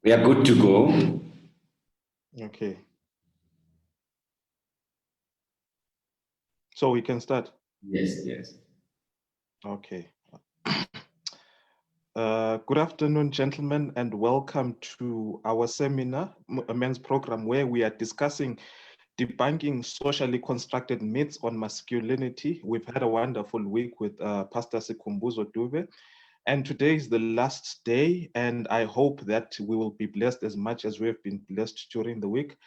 We are good to go. Okay. So we can start? Yes. Okay. Good afternoon, gentlemen, and welcome to our seminar, a men's program, where we are discussing debunking socially constructed myths on masculinity. We've had a wonderful week with Pastor Sikhumbuzo Dube, and today is the last day, and I hope that we will be blessed as much as we have been blessed during the week.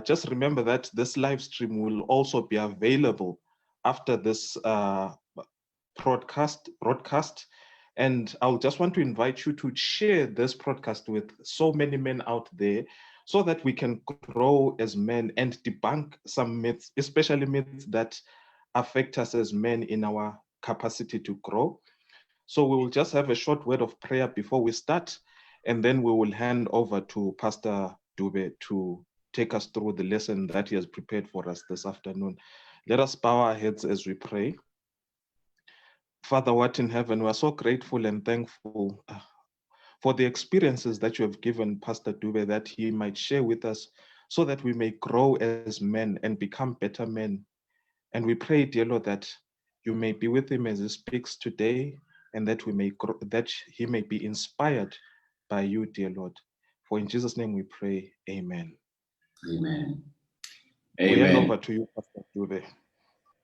Just remember that this live stream will also be available after this broadcast. And I'll just want to invite you to share this broadcast with so many men out there so that we can grow as men and debunk some myths, especially myths that affect us as men in our capacity to grow. So we will just have a short word of prayer before we start, and then we will hand over to Pastor Dube to take us through the lesson that he has prepared for us this afternoon. Let us bow our heads as we pray. Father, what in heaven, we are so grateful and thankful for the experiences that you have given Pastor Dube, that he might share with us so that we may grow as men and become better men. And we pray, dear Lord, that you may be with him as he speaks today, and that we may grow, that he may be inspired by you, dear Lord. For in Jesus' name we pray, amen. Amen. We hand over to you, Pastor Dube.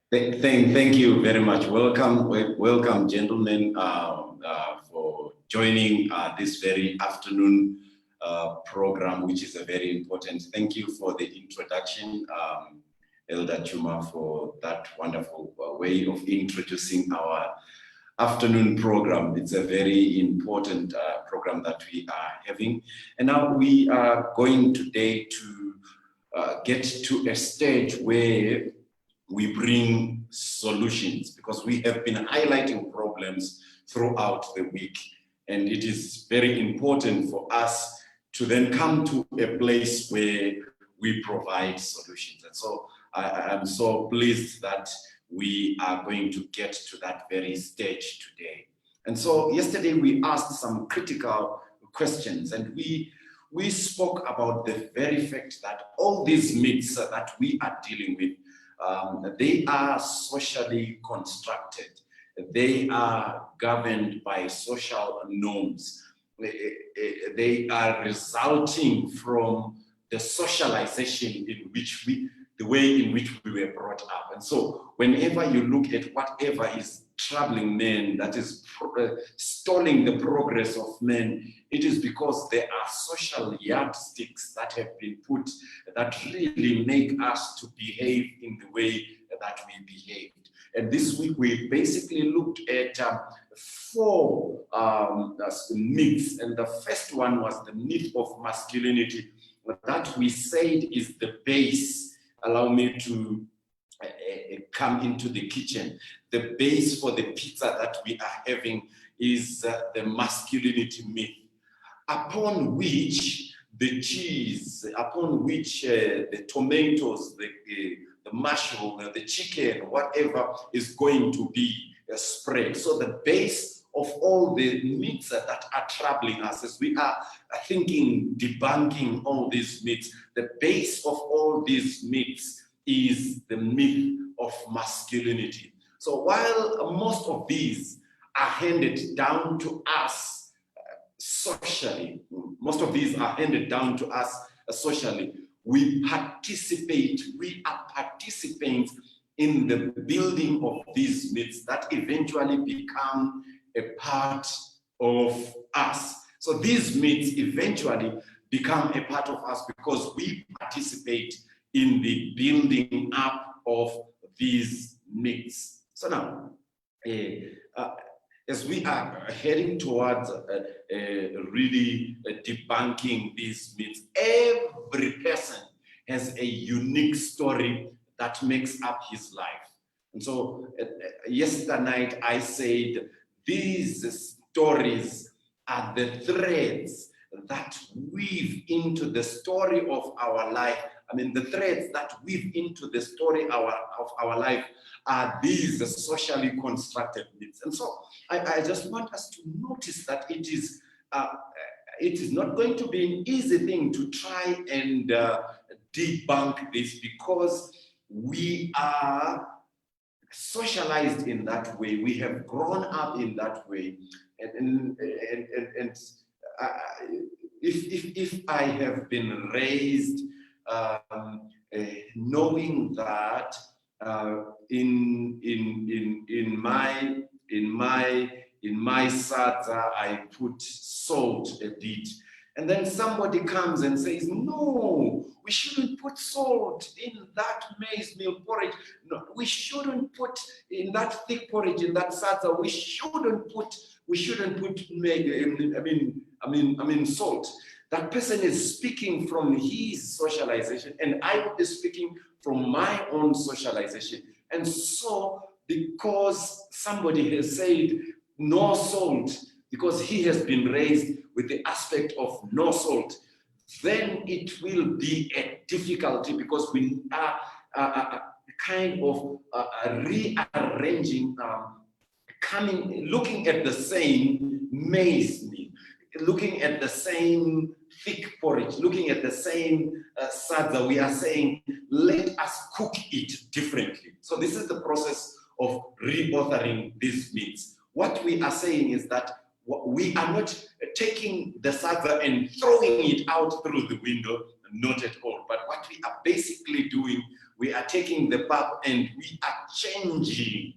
Thank you very much. Welcome, gentlemen, for joining this very afternoon program, which is a very important. Thank you for the introduction, Elder Tshuma, for that wonderful way of introducing our afternoon program. It's a very important program that we are having. And now we are going today to get to a stage where we bring solutions, because we have been highlighting problems throughout the week. And it is very important for us to then come to a place where we provide solutions. And so I'm so pleased that we are going to get to that very stage today. And so yesterday we asked some critical questions, and we spoke about the very fact that all these myths that we are dealing with, they are socially constructed. They are governed by social norms. They are resulting from the socialization in which the way in which we were brought up. And so whenever you look at whatever is troubling men, that is stalling the progress of men, it is because there are social yardsticks that have been put that really make us to behave in the way that we behaved. And this week we basically looked at 4 myths, and the first one was the myth of masculinity, that we said is the base. Allow me to come into the kitchen. The base for the pizza that we are having is the masculinity myth, upon which the cheese, upon which the tomatoes, the mushroom, the chicken, whatever is going to be spread. So the base of all the myths that are troubling us, as we are thinking, debunking all these myths, the base of all these myths is the myth of masculinity. So while most of these are handed down to us socially, most of these are handed down to us socially, we are participants in the building of these myths that eventually become a part of us. So these myths eventually become a part of us because we participate in the building up of these myths. So now, as we are heading towards really debunking these myths, every person has a unique story that makes up his life. And so yesterday night I said these stories are the threads that weave into the story of our life. I mean, the threads that weave into the story of our life are these socially constructed myths. And so I just want us to notice that it is it is not going to be an easy thing to try and debunk this, because we are socialized in that way. We have grown up in that way, and if I have been raised knowing that in my sadza I put salt a bit, and then somebody comes and says, no, we shouldn't put salt in that maize meal porridge. No, we shouldn't put in that thick porridge, in that sadza, we shouldn't put salt. That person is speaking from his socialization, and I will be speaking from my own socialization. And so, because somebody has said no salt, because he has been raised with the aspect of no salt, then it will be a difficulty, because we are kind of rearranging, looking at the same maize meal, looking at the same thick porridge, looking at the same sadza. We are saying, let us cook it differently. So this is the process of reauthoring these meats. What we are saying is that we are not taking the sadza and throwing it out through the window, not at all. But what we are basically doing, we are taking the pap and we are changing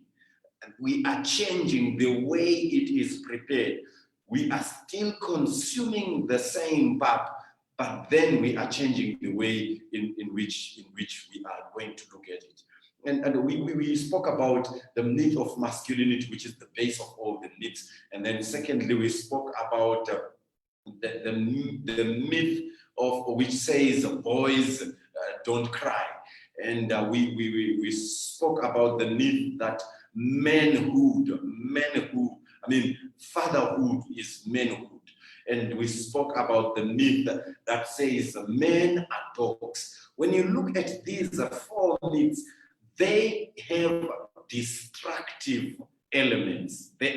the way it is prepared. We are still consuming the same pap, but then we are changing the way in which we are going to look at it. And we spoke about the myth of masculinity, which is the base of all the myths. And then secondly, we spoke about the myth of which says boys don't cry. And we spoke about the myth that fatherhood is manhood. And we spoke about the myth that says men are dogs. When you look at these four myths, they have destructive elements. They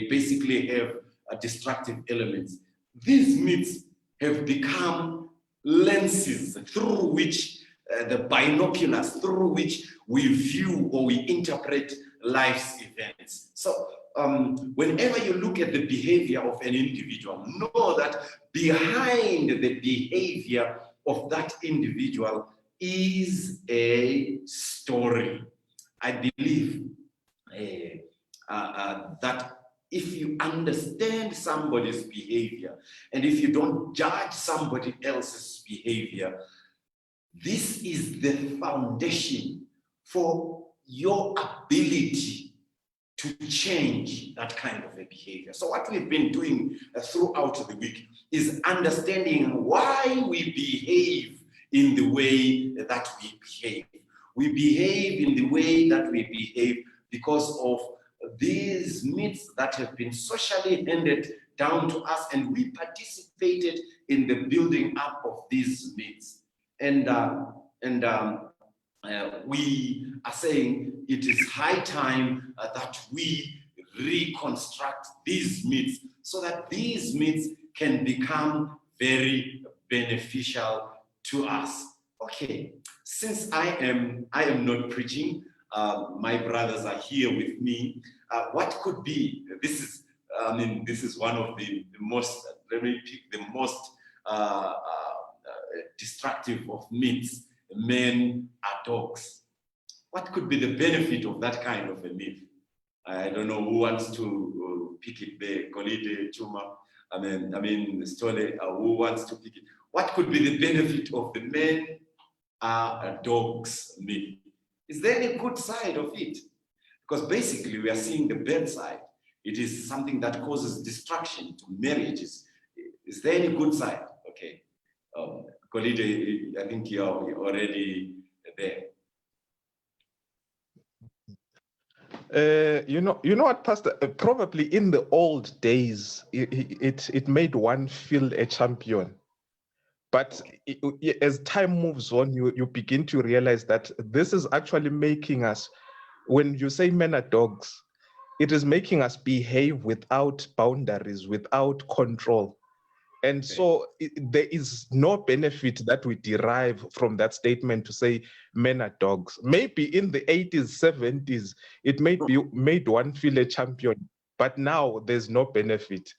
basically have destructive elements. These myths have become lenses through which the binoculars through which we view or we interpret life's events. So whenever you look at the behavior of an individual, know that behind the behavior of that individual is a story. I believe that if you understand somebody's behavior and if you don't judge somebody else's behavior, this is the foundation for your ability to change that kind of a behavior. So what we've been doing throughout the week is understanding why we behave in the way that we behave. We behave in the way that we behave because of these myths that have been socially handed down to us, and we participated in the building up of these myths. And we are saying it is high time that we reconstruct these myths so that these myths can become very beneficial to us. Okay, since I am not preaching, my brothers are here with me. What could be, this is one of the most, let me pick the most destructive of myths. Men are dogs. What could be the benefit of that kind of a myth? I don't know who wants to pick it there. Kolide, Chuma, Stole, who wants to pick it? What could be the benefit of the men are dogs myth? Is there any good side of it? Because basically we are seeing the bad side. It is something that causes destruction to marriages. Is there any good side? Okay. Kolide, I think you're already there. You know what, Pastor? Probably in the old days, it made one feel a champion. But as time moves on, you begin to realize that this is actually making us, when you say men are dogs, it is making us behave without boundaries, without control. And so there is no benefit that we derive from that statement to say men are dogs. Maybe in the 80s, 70s, it made one feel a champion, but now there's no benefit.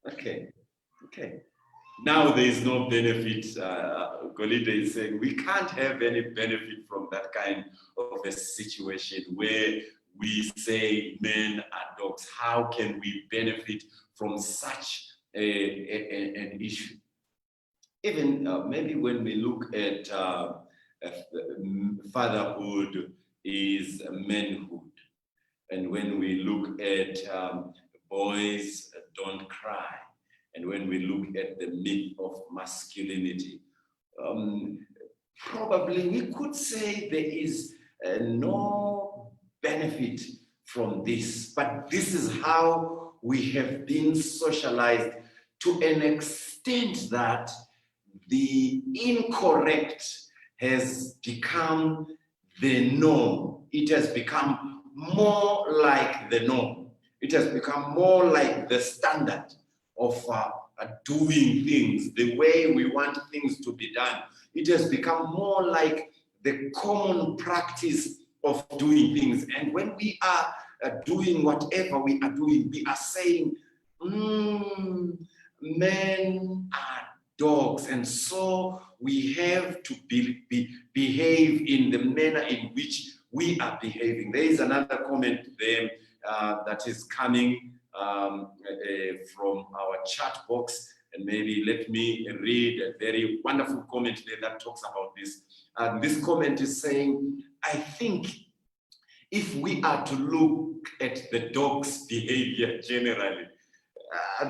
Okay. Now there is no benefit. Golide is saying we can't have any benefit from that kind of a situation where we say men are dogs. How can we benefit from such an issue? Even maybe when we look at fatherhood is manhood, and when we look at boys don't cry, and when we look at the myth of masculinity, probably we could say there is no benefit from this, but this is how we have been socialized to an extent that the incorrect has become the norm. It has become more like the norm. It has become more like the standard of doing things, the way we want things to be done. It has become more like the common practice of doing things. And when we are doing whatever we are doing, we are saying, men are dogs, and so we have to behave in the manner in which we are behaving. There is another comment there that is coming from our chat box, and maybe let me read a very wonderful comment there that talks about this. This comment is saying, I think if we are to look at the dog's behavior generally,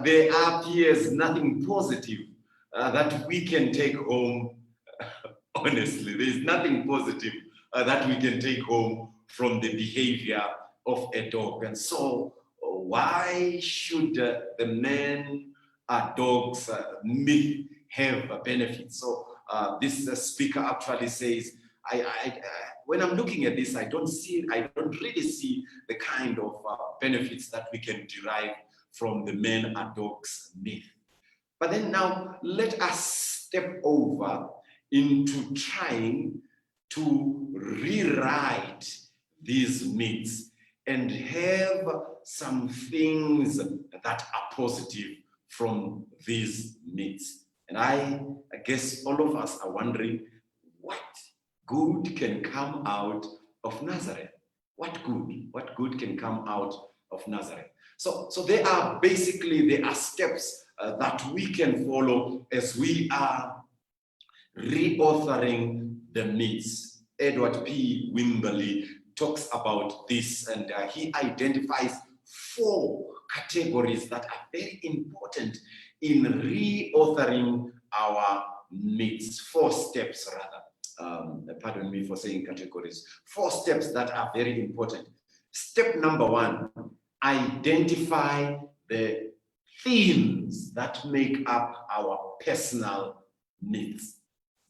there appears nothing positive that we can take home. Honestly, there is nothing positive that we can take home from the behavior of a dog. And so why should the men are dogs myth have a benefit? So this speaker actually says, when I'm looking at this, I don't really see the kind of benefits that we can derive from the men are dogs myth. But then now let us step over into trying to rewrite these myths and have some things that are positive from these myths. And I guess all of us are wondering, what good can come out of Nazareth? What good can come out of Nazareth? So there are steps that we can follow as we are reauthoring the myths. Edward P. Wimberley talks about this, and he identifies 4 categories that are very important in reauthoring our myths. 4 steps, rather. Pardon me for saying categories. 4 steps that are very important. Step number 1, identify the themes that make up our personal myths.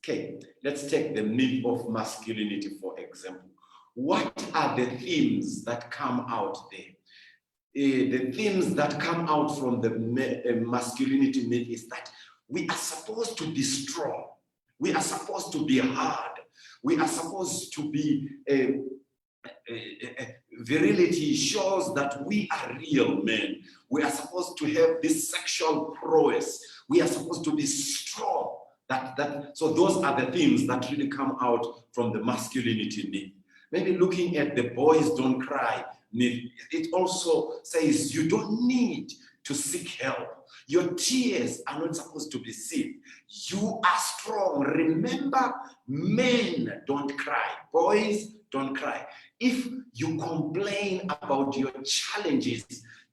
Okay, let's take the myth of masculinity, for example. What are the themes that come out there? The themes that come out from the masculinity myth is that we are supposed to be strong. We are supposed to be hard. We are supposed to be virility shows that we are real men. We are supposed to have this sexual prowess. We are supposed to be strong. So those are the themes that really come out from the masculinity myth. Maybe looking at the boys don't cry myth, it also says you don't need to seek help. Your tears are not supposed to be seen. You are strong. Remember, men don't cry. Boys don't cry. If you complain about your challenges,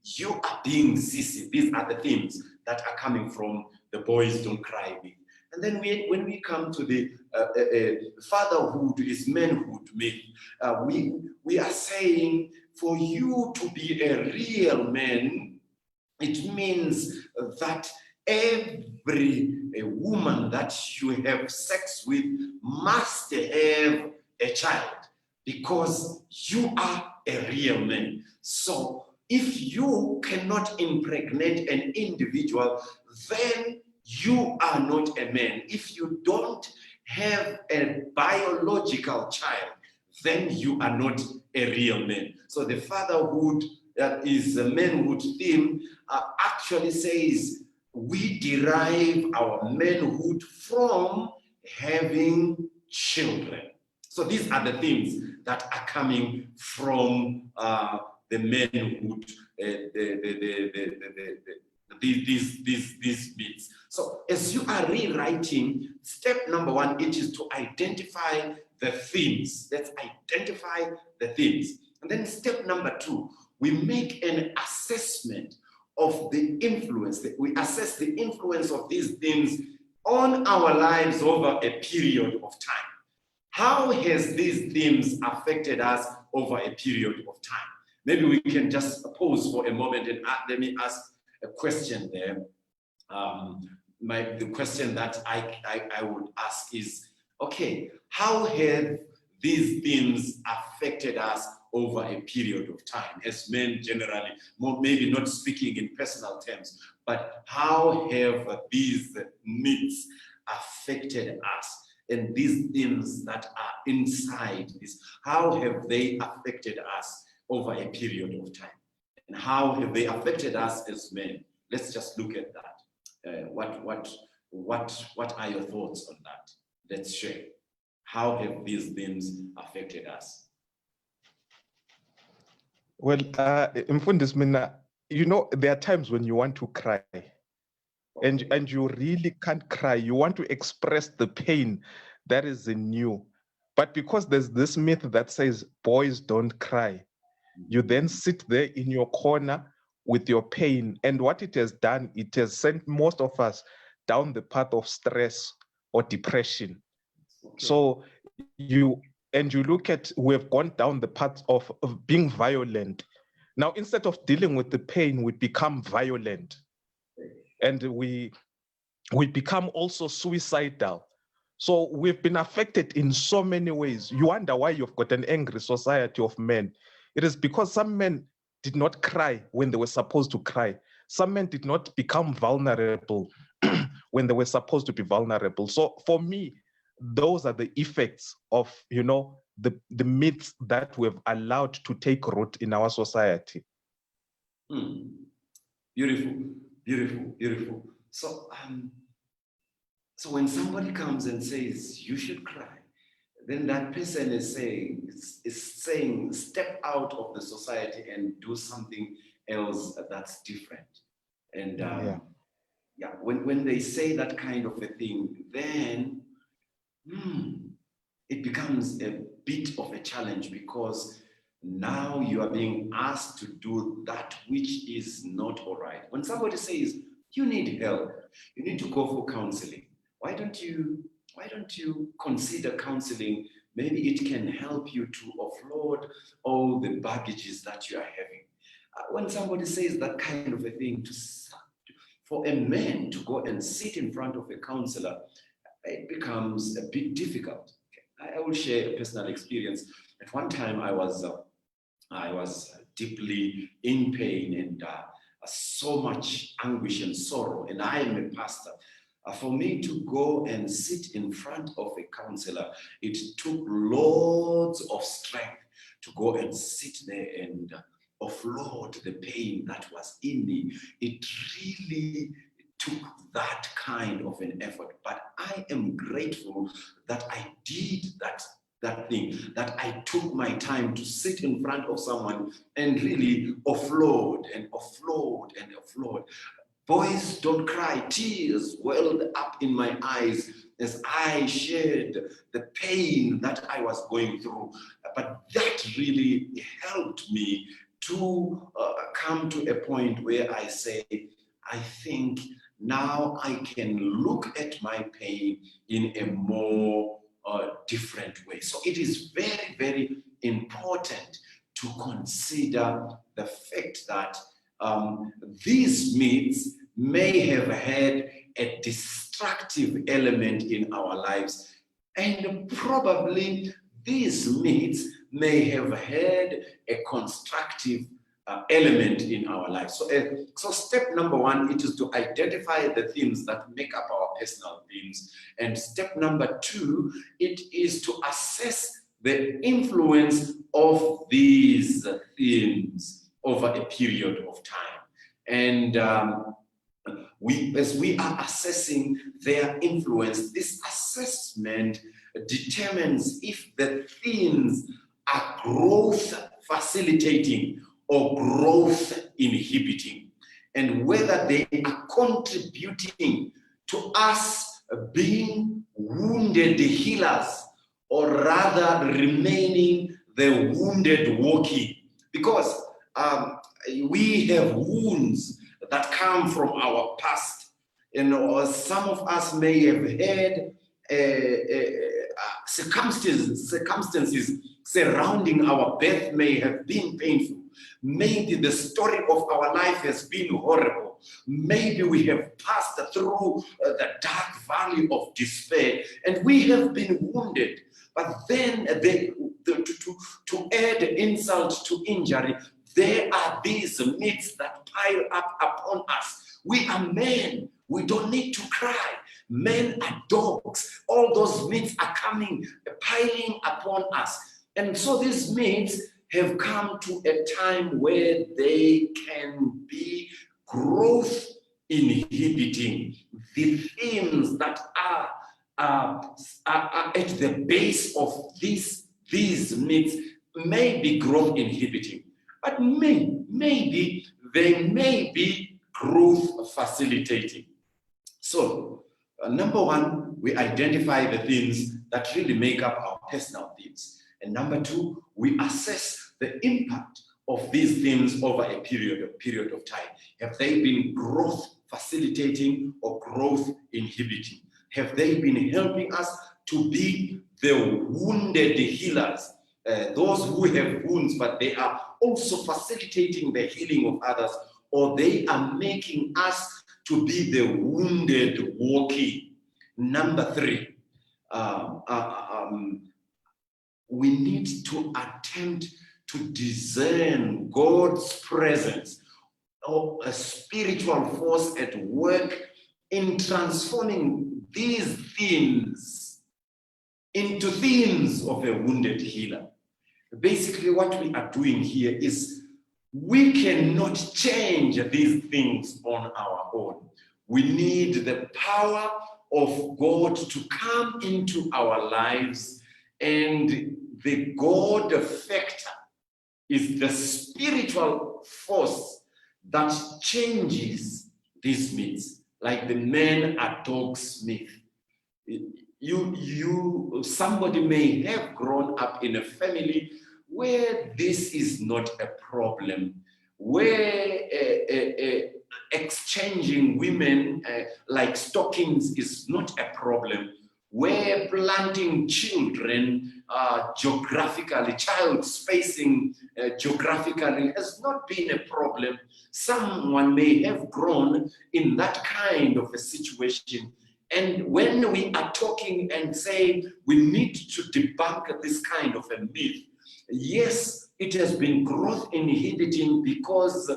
you are being sissy. These are the themes that are coming from the boys don't cry myth. And then when we come to the fatherhood is manhood myth, we are saying for you to be a real man, it means that every woman that you have sex with must have a child, because you are a real man. So if you cannot impregnate an individual, then you are not a man. If you don't have a biological child, then you are not a real man. So the fatherhood that is a manhood theme actually says we derive our manhood from having children. So these are the themes that are coming from the manhood, these bits. So as you are rewriting, step number one, it is to identify the themes. Let's identify the themes. And then step number two, we make an assessment of the influence. We assess the influence of these themes on our lives over a period of time. How has these themes affected us over a period of time? Maybe we can just pause for a moment and let me ask a question there. The question that I would ask is, okay, how have these themes affected us over a period of time as men generally, maybe not speaking in personal terms, but how have these myths affected us? And these themes that are inside this, how have they affected us over a period of time? And how have they affected us as men? Let's just look at that. What are your thoughts on that? Let's share. How have these themes affected us? Well, Mfundisi Mina, you know, there are times when you want to cry. And you really can't cry. You want to express the pain that is in you. But because there's this myth that says boys don't cry, you then sit there in your corner with your pain. And what it has done, it has sent most of us down the path of stress or depression. Okay. So you look at, we've gone down the path of being violent. Now, instead of dealing with the pain, we become violent. And we become also suicidal. So we've been affected in so many ways. You wonder why you've got an angry society of men. It is because some men did not cry when they were supposed to cry. Some men did not become vulnerable when they were supposed to be vulnerable. So for me, those are the effects of, you know, the myths that we've allowed to take root in our society. Beautiful. Beautiful, beautiful. So, so when somebody comes and says you should cry, then that person is saying step out of the society and do something else that's different. And when they say that kind of a thing, then it becomes a bit of a challenge, because now you are being asked to do that which is not all right. When somebody says, you need help, you need to go for counseling, why don't you consider counseling? Maybe it can help you to offload all the baggages that you are having. When somebody says that kind of a thing, for a man to go and sit in front of a counselor, it becomes a bit difficult. I will share a personal experience. At one time, I was deeply in pain and so much anguish and sorrow, and I am a pastor. For me to go and sit in front of a counselor, it took loads of strength to go and sit there and offload the pain that was in me. It really took that kind of an effort, but I am grateful that I did that thing, that I took my time to sit in front of someone and really offload and offload and offload. Boys don't cry. Tears welled up in my eyes as I shared the pain that I was going through. But that really helped me to come to a point where I say, I think now I can look at my pain in a more different way. So it is very, very important to consider the fact that these myths may have had a destructive element in our lives, and probably these myths may have had a constructive element in our life. So step number one, it is to identify the themes that make up our personal themes. And step number two, it is to assess the influence of these themes over a period of time. And as we are assessing their influence, this assessment determines if the themes are growth facilitating or growth inhibiting, and whether they are contributing to us being wounded healers or rather remaining the wounded walkie. Because we have wounds that come from our past. You know, some of us may have had circumstances surrounding our birth may have been painful. Maybe the story of our life has been horrible. Maybe we have passed through the dark valley of despair and we have been wounded. But then to add insult to injury, there are these myths that pile up upon us. We are men. We don't need to cry. Men are dogs. All those myths are piling upon us. And so these myths have come to a time where they can be growth inhibiting. The themes that are at the base of these myths may be growth inhibiting, but maybe they may be growth facilitating. So, number one, we identify the themes that really make up our personal themes. And number two, we assess the impact of these themes over a period of time. Have they been growth facilitating or growth inhibiting? Have they been helping us to be the wounded healers? Those who have wounds, but they are also facilitating the healing of others, or they are making us to be the wounded walkie. Number three, we need to attempt to discern God's presence or a spiritual force at work in transforming these themes into themes of a wounded healer. Basically, what we are doing here is we cannot change these things on our own. We need the power of God to come into our lives, and the God factor is the spiritual force that changes these myths, like the men are dogs myth. Somebody may have grown up in a family where this is not a problem, where exchanging women like stockings is not a problem, where planting children geographically, child spacing geographically has not been a problem. Someone may have grown in that kind of a situation. And when we are talking and saying we need to debunk this kind of a myth, yes, it has been growth inhibiting because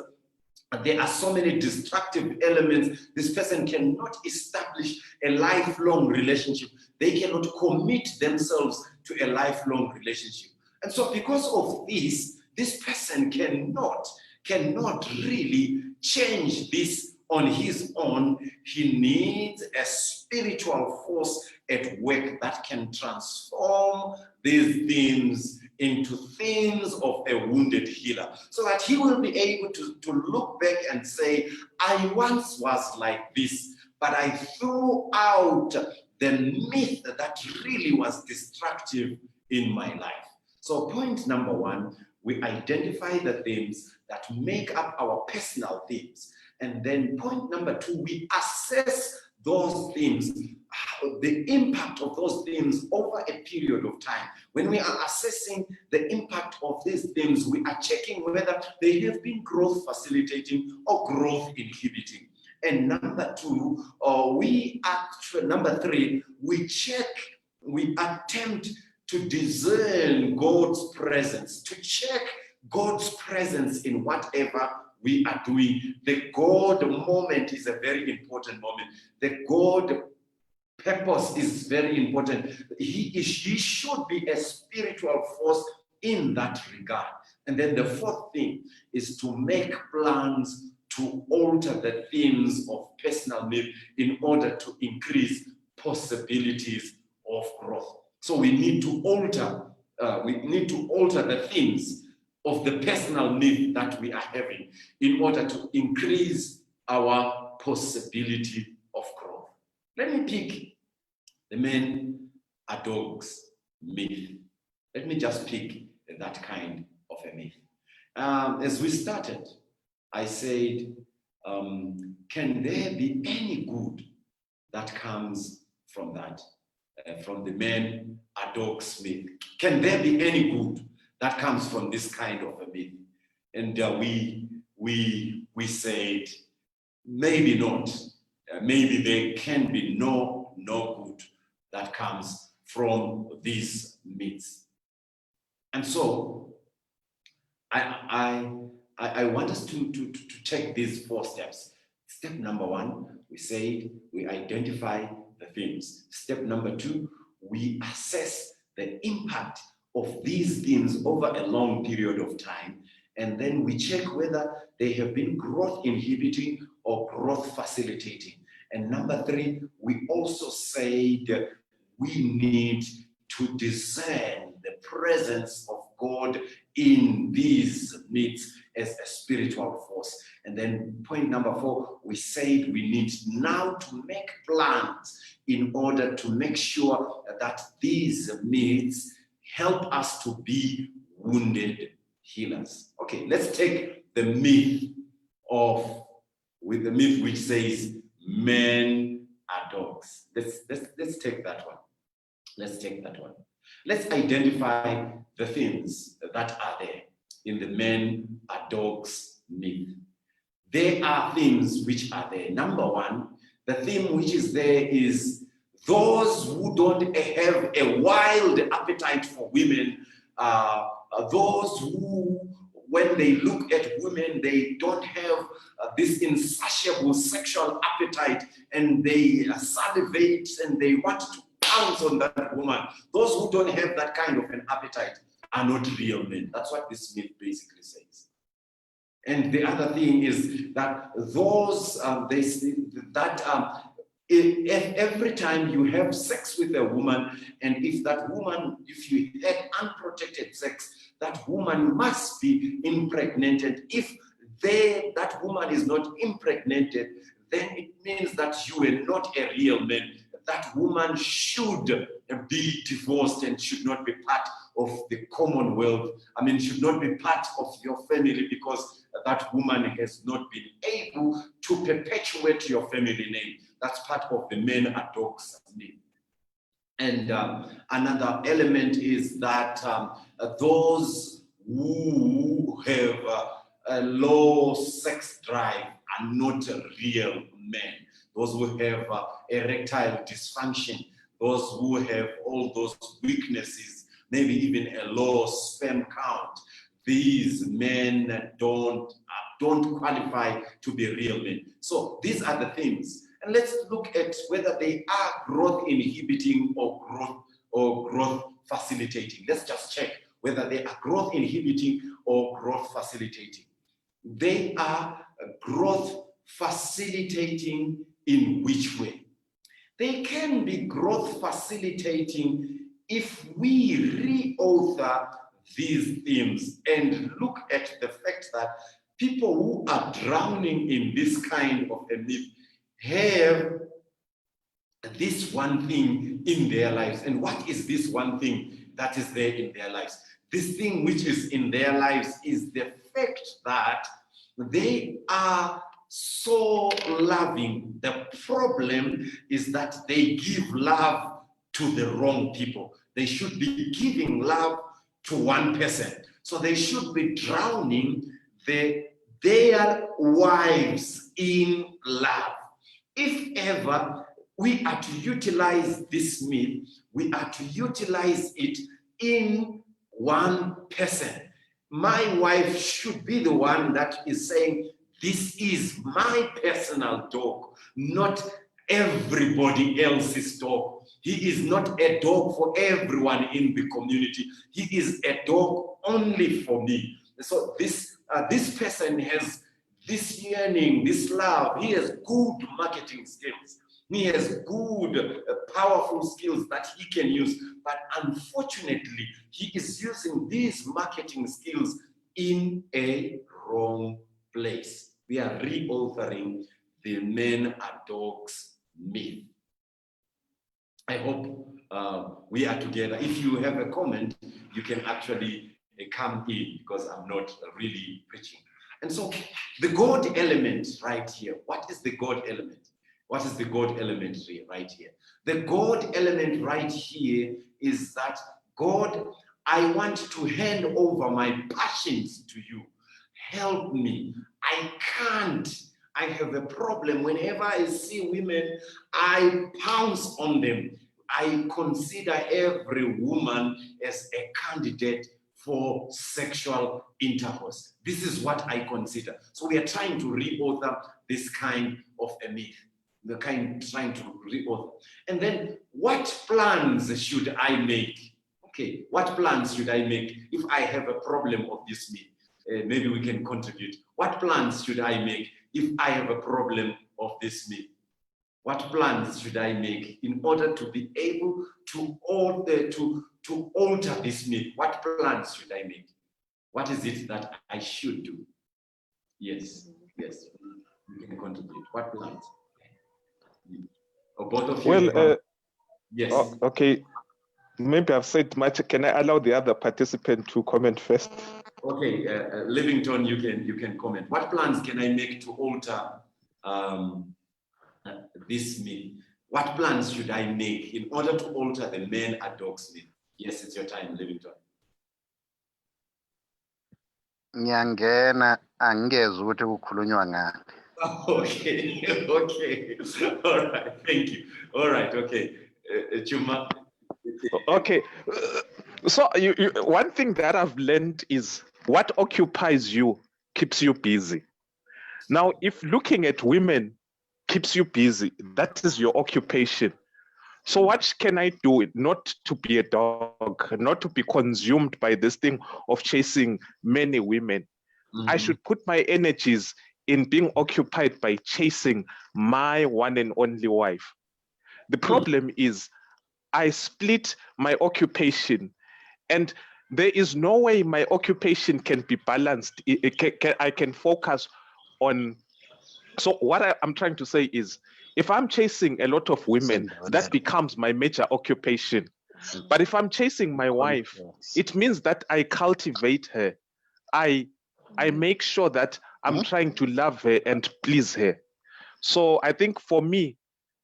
there are so many destructive elements. This person cannot establish a lifelong relationship. They cannot commit themselves to a lifelong relationship. And so because of this person cannot really change this on his own. He needs a spiritual force at work that can transform these themes into themes of a wounded healer, so that he will be able to look back and say, I once was like this, but I threw out the myth that really was destructive in my life. So point number one, we identify the themes that make up our personal themes. And then point number two, we assess those themes, the impact of those themes over a period of time. When we are assessing the impact of these themes, we are checking whether they have been growth facilitating or growth inhibiting. And number two, number three, we attempt to discern God's presence, to check God's presence in whatever we are doing. The God moment is a very important moment. The God purpose is very important. He should be a spiritual force in that regard. And then the fourth thing is to make plans to alter the themes of personal need in order to increase possibilities of growth. So we need to alter the themes of the personal need that we are having in order to increase our possibility of growth. Let me pick the men are dogs myth. Let me just pick that kind of a myth. As we started, I said, can there be any good that comes from that? From the men are dogs myth. Can there be any good that comes from this kind of a myth? And we said, maybe not. Maybe there can be no good that comes from these myths. And so I want us to take these 4 steps. Step number 1, we said we identify the themes. Step number 2, we assess the impact of these themes over a long period of time. And then we check whether they have been growth inhibiting or growth facilitating. And number 3, we also said we need to discern the presence of God in these myths as a spiritual force. And then point number 4, we said we need now to make plans in order to make sure that these myths help us to be wounded healers. Okay, let's take the myth with the myth which says men are dogs. Let's take that one. Let's take that one. Let's identify the things that are there in the men are dogs myth. There are things which are there. Number 1, the theme which is there is those who don't have a wild appetite for women, those who, when they look at women, they don't have this insatiable sexual appetite, and they salivate and they want to pounce on that woman. Those who don't have that kind of an appetite are not real men. That's what this myth basically says. And the other thing is that those, they say that if every time you have sex with a woman, and if that woman, if you had unprotected sex, that woman must be impregnated. If that woman is not impregnated, then it means that you are not a real man. That woman should be divorced and should not be part of the commonwealth. I mean, should not be part of your family, because that woman has not been able to perpetuate your family name. That's part of the men are dogs name. And another element is that those who have a low sex drive are not real men. Those who have erectile dysfunction, those who have all those weaknesses, maybe even a low sperm count, these men don't qualify to be real men. So these are the things. And let's look at whether they are growth inhibiting or growth facilitating. Let's just check whether they are growth inhibiting or growth facilitating. They are growth facilitating in which way? They can be growth facilitating if we reauthor these themes and look at the fact that people who are drowning in this kind of a myth have this one thing in their lives. And what is this one thing that is there in their lives? This thing which is in their lives is the fact that they are so loving. The problem is that they give love to the wrong people. They should be giving love to one person. So they should be drowning their wives in love. If ever we are to utilize this myth, we are to utilize it in one person. My wife should be the one that is saying, this is my personal dog, not everybody else's dog. He is not a dog for everyone in the community. He is a dog only for me. So this person has this yearning, this love. He has good marketing skills. He has good, powerful skills that he can use. But unfortunately, he is using these marketing skills in a wrong place. We are reauthoring the men are dogs myth. I hope we are together. If you have a comment, you can actually come in, because I'm not really preaching. And so the God element right here, what is the God element? What is the God element right here? The God element right here is that, God, I want to hand over my passions to you. Help me. I can't. I have a problem. Whenever I see women, I pounce on them. I consider every woman as a candidate for sexual intercourse. This is what I consider. So we are trying to reauthor this kind of a myth. We're trying to reauthor. And then, what plans should I make? Okay, what plans should I make if I have a problem of this myth? Maybe we can contribute. What plans should I make if I have a problem of this myth? What plans should I make in order to be able to alter this myth? What plans should I make? What is it that I should do? Yes, yes, you can contribute. What plans? Or both of you? Well, yes. Okay. Maybe I've said much. Can I allow the other participant to comment first? Okay, Livington, you can comment. What plans can I make to alter this myth? What plans should I make in order to alter the men are dogs myth? Yes, it's your time, Livington. Nyangena angezi ukuthi kukhulunywa ngani. Okay, okay. All right, thank you. All right, okay. Tshuma. Okay. So one thing that I've learned is what occupies you keeps you busy. Now, if looking at women keeps you busy, that is your occupation. So what can I do not to be a dog, not to be consumed by this thing of chasing many women? I should put my energies in being occupied by chasing my one and only wife. The problem is I split my occupation, and there is no way my occupation can be balanced. I can focus on. So what I'm trying to say is, if I'm chasing a lot of women, that becomes my major occupation. But if I'm chasing my wife, it means that I cultivate her. I make sure that I'm trying to love her and please her. So I think for me,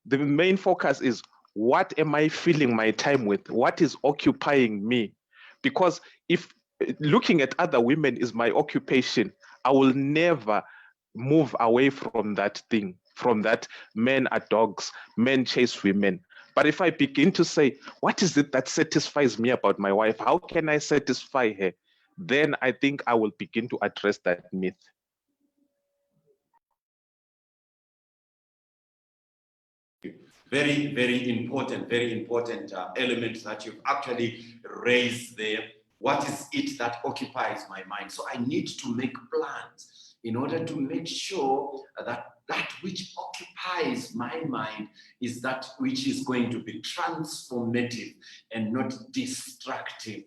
the main focus is, what am I filling my time with? What is occupying me? Because if looking at other women is my occupation, I will never move away from that thing, from that men are dogs, men chase women. But if I begin to say, what is it that satisfies me about my wife? How can I satisfy her? Then I think I will begin to address that myth. Very, very important element that you've actually raised there. What is it that occupies my mind? So I need to make plans in order to make sure that that which occupies my mind is that which is going to be transformative and not destructive.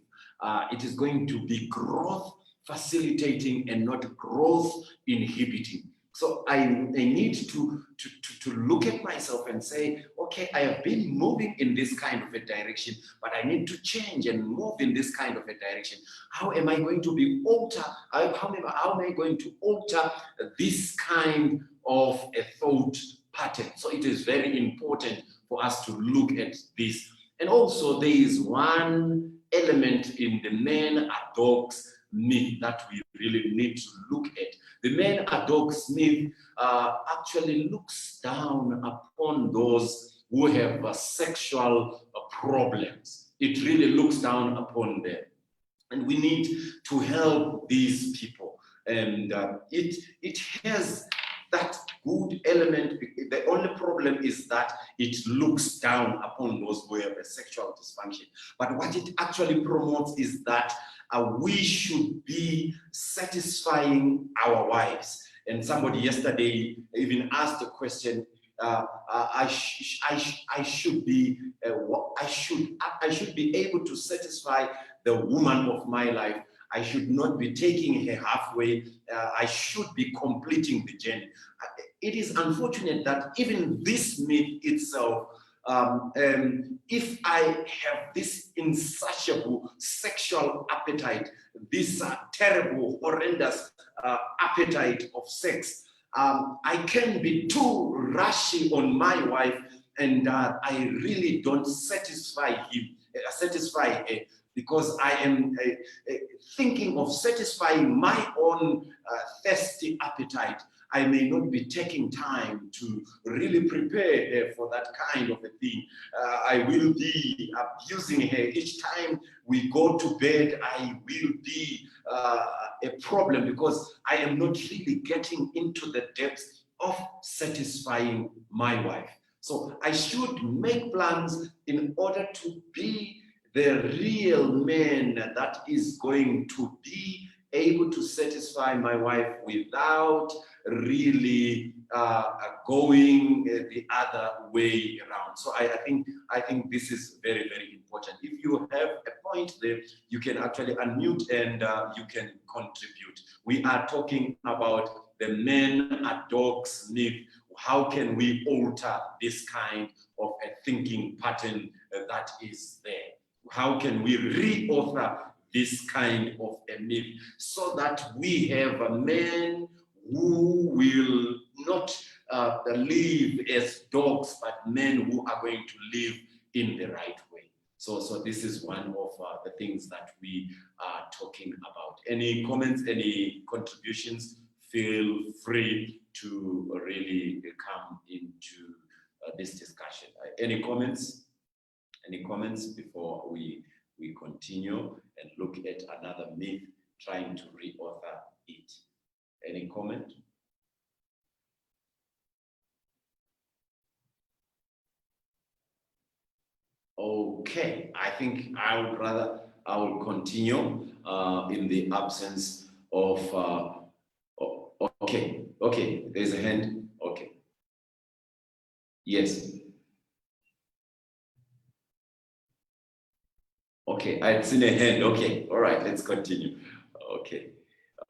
It is going to be growth facilitating and not growth inhibiting. So I need to look at myself and say, okay, I have been moving in this kind of a direction, but I need to change and move in this kind of a direction. How am I going to be alter? How am I going to alter this kind of a thought pattern? So it is very important for us to look at this. And also there is one element in the men are dogs myth that we really need to look at. The men are dogs myth actually looks down upon those who have sexual problems. It really looks down upon them. And we need to help these people. And it has that good element. The only problem is that it looks down upon those who have a sexual dysfunction. But what it actually promotes is that we should be satisfying our wives. And somebody yesterday even asked the question, I should be able to satisfy the woman of my life. I should not be taking her halfway. I should be completing the journey. It is unfortunate that even this myth itself, if I have this insatiable sexual appetite, this terrible, horrendous appetite of sex, I can be too rushy on my wife, and I really don't satisfy her, because I am thinking of satisfying my own thirsty appetite. I may not be taking time to really prepare her for that kind of a thing. I will be abusing her each time we go to bed. I will be a problem because I am not really getting into the depths of satisfying my wife. So I should make plans in order to be the real man that is going to be able to satisfy my wife without really going the other way around. So I think this is very, very important. If you have a point there, you can actually unmute and you can contribute. We are talking about the men are dogs myth. How can we alter this kind of a thinking pattern that is there? How can we reauthor this kind of a myth so that we have a man who will not live as dogs, but men who are going to live in the right way? So this is one of the things that we are talking about. Any comments, any contributions? Feel free to really come into this discussion. Any comments? Any comments before we continue and look at another myth, trying to reauthor it? Any comment? Okay, I think I will continue in the absence of okay, there's a hand. Okay. Yes. Okay, I'd seen a hand. Okay, all right, let's continue. Okay.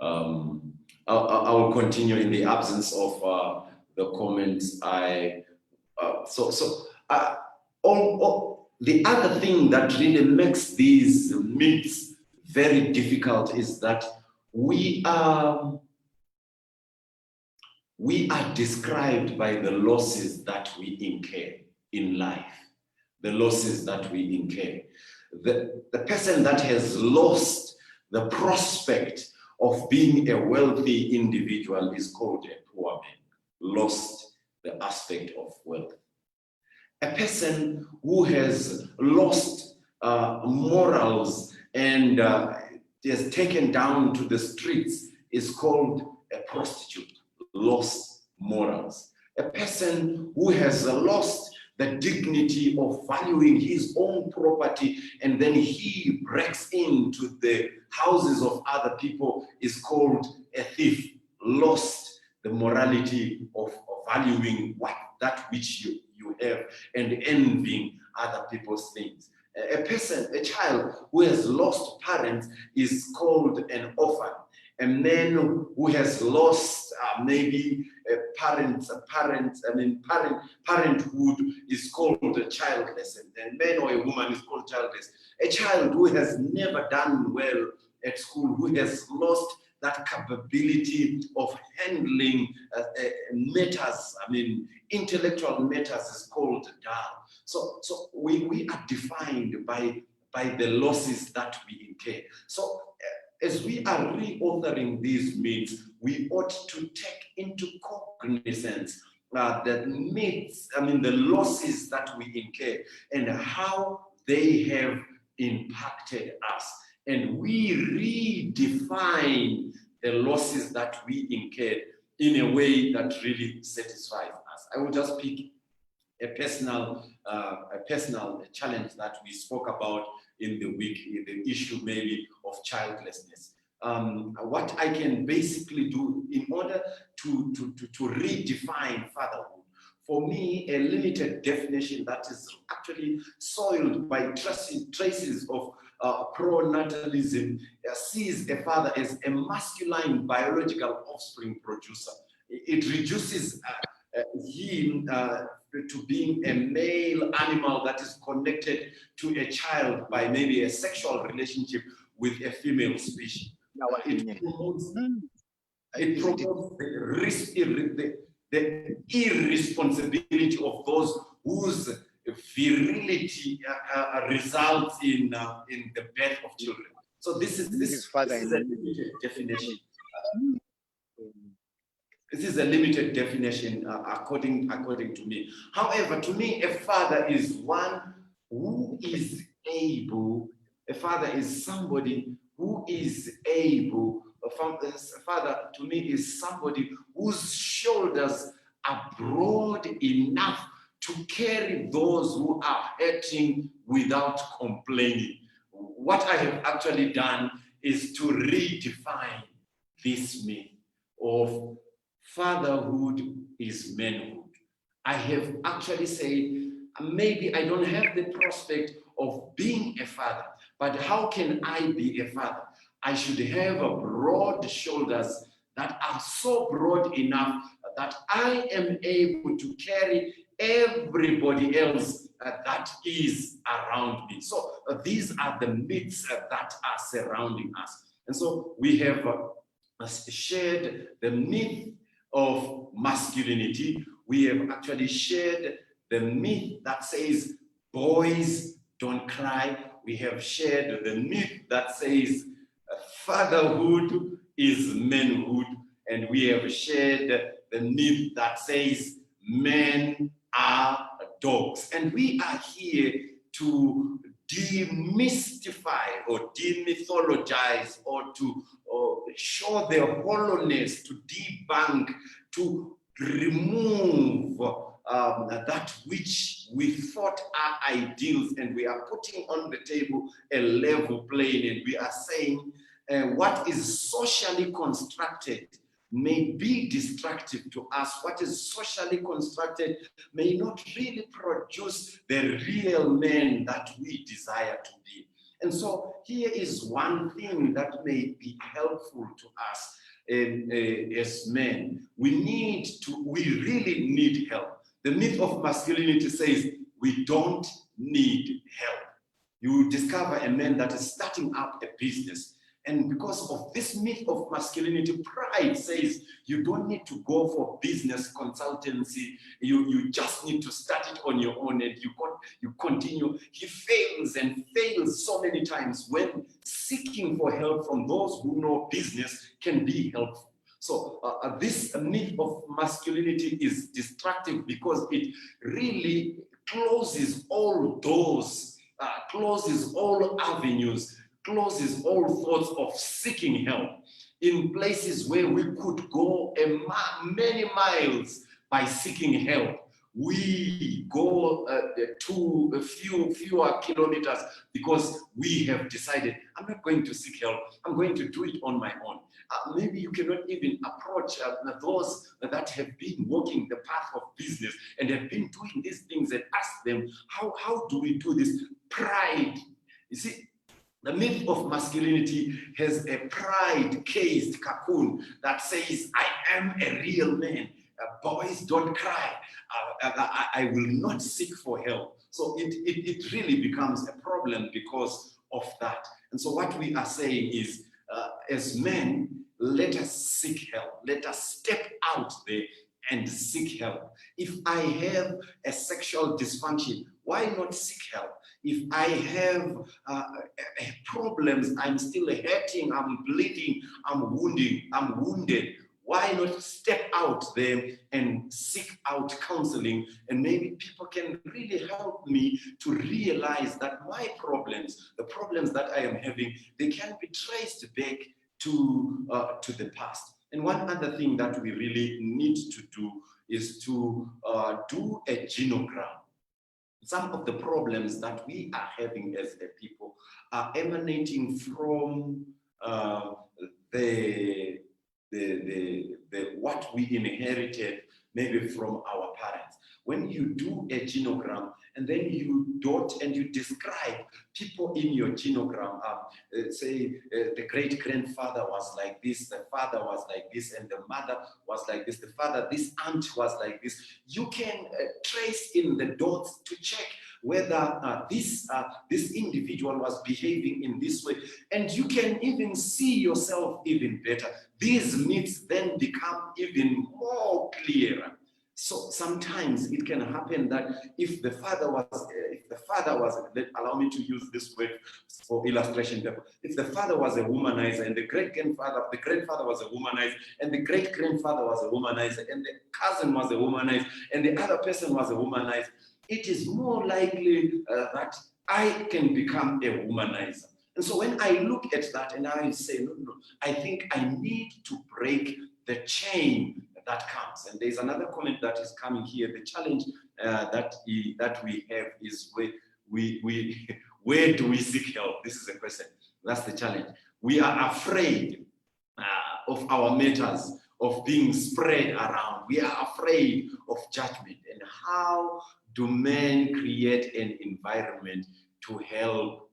I will continue in the absence of the comments. The other thing that really makes these myths very difficult is that we are described by the losses that we incur in life, the losses that we incur. The person that has lost the prospect of being a wealthy individual is called a poor man, lost the aspect of wealth. A person who has lost morals and is taken down to the streets is called a prostitute, lost morals. A person who has lost the dignity of valuing his own property and then he breaks into the houses of other people is called a thief, lost the morality of valuing that which you have and envying other people's things. A child who has lost parents is called an orphan. A man who has lost maybe parenthood is called childless. And a man or a woman is called childless. A child who has never done well at school, who has lost that capability of handling matters, intellectual matters, is called dull. So we are defined by the losses that we incur. So as we are reauthoring these myths, we ought to take into cognizance the myths, the losses that we incur and how they have impacted us and we redefine the losses that we incurred in a way that really satisfies us. I will just pick a personal challenge that we spoke about in the week, the issue maybe of childlessness. What I can basically do in order to redefine fatherhood, for me, a limited definition that is actually soiled by traces of pronatalism sees a father as a masculine biological offspring producer. It reduces him to being a male animal that is connected to a child by maybe a sexual relationship with a female species. It promotes the irresponsibility of those whose virility results in the birth of children. So this is a limited definition. This is a limited definition according to me. However, to me, a father is one who is able. A father is somebody who is able. A father to me is somebody whose shoulders are broad enough to carry those who are hurting without complaining. What I have actually done is to redefine this myth of fatherhood is manhood. I have actually said, maybe I don't have the prospect of being a father, but how can I be a father? I should have a broad shoulders that are so broad enough that I am able to carry everybody else that is around me. So these are the myths that are surrounding us. And so we have shared the myth of masculinity. We have actually shared the myth that says boys don't cry. We have shared the myth that says fatherhood is manhood. And we have shared the myth that says men are dogs. And we are here to demystify or demythologize or to show the hollowness, to debunk, to remove that which we thought are ideals, and we are putting on the table a level plane, and we are saying what is socially constructed may be destructive to us. What is socially constructed may not really produce the real men that we desire to be. And so here is one thing that may be helpful to us as men. We really need help. The myth of masculinity says we don't need help. You discover a man that is starting up a business, and because of this myth of masculinity, pride says you don't need to go for business consultancy. You just need to start it on your own, and you continue. He fails and fails so many times when seeking for help from those who know business can be helpful. So this myth of masculinity is destructive because it really closes all doors, closes all avenues, closes all thoughts of seeking help in places where we could go many miles by seeking help. We go to a fewer kilometers because we have decided, I'm not going to seek help, I'm going to do it on my own. Maybe you cannot even approach those that have been walking the path of business and have been doing these things and ask them, how do we do this? Pride. You see, the myth of masculinity has a pride-cased cocoon that says, I am a real man. Boys don't cry. I will not seek for help. So it really becomes a problem because of that. And so what we are saying is, as men, let us seek help. Let us step out there and seek help. If I have a sexual dysfunction, why not seek help? If I have problems, I'm still hurting, I'm bleeding, I'm wounded, Why not step out there and seek out counseling, and maybe people can really help me to realize that my problems, the problems that I am having, they can be traced back to the past. And one other thing that we really need to do is to do a genogram. Some of the problems that we are having as a people are emanating from the what we inherited maybe from our parents. When you do a genogram and then you dot and you describe people in your genogram, say the great-grandfather was like this, the father was like this, and the mother was like this, the father, this aunt was like this, you can trace in the dots to check whether this individual was behaving in this way, and you can even see yourself even better. These myths then become even more clearer. So sometimes it can happen that if the father was, allow me to use this word for illustration, if the father was a womanizer and the grandfather was a womanizer and the great-grandfather was a womanizer and the cousin was a womanizer and the other person was a womanizer, it is more likely that I can become a womanizer. And so when I look at that and I say, no, I think I need to break the chain that comes. And there's another comment that is coming here. The challenge that we have is where do we seek help? This is a question. That's the challenge. We are afraid of our matters, of being spread around. We are afraid of judgment. And how do men create an environment to help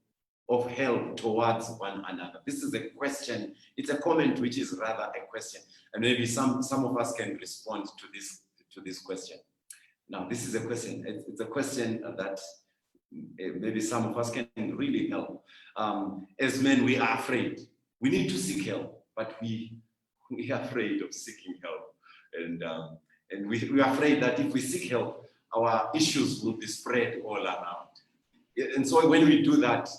towards one another? This is a question. It's a comment which is rather a question, and maybe some of us can respond to this question. Now, this is a question. It's a question that maybe some of us can really help. As men, we are afraid. We need to seek help, but we are afraid of seeking help, and we are afraid that if we seek help, our issues will be spread all around. And so when we do that,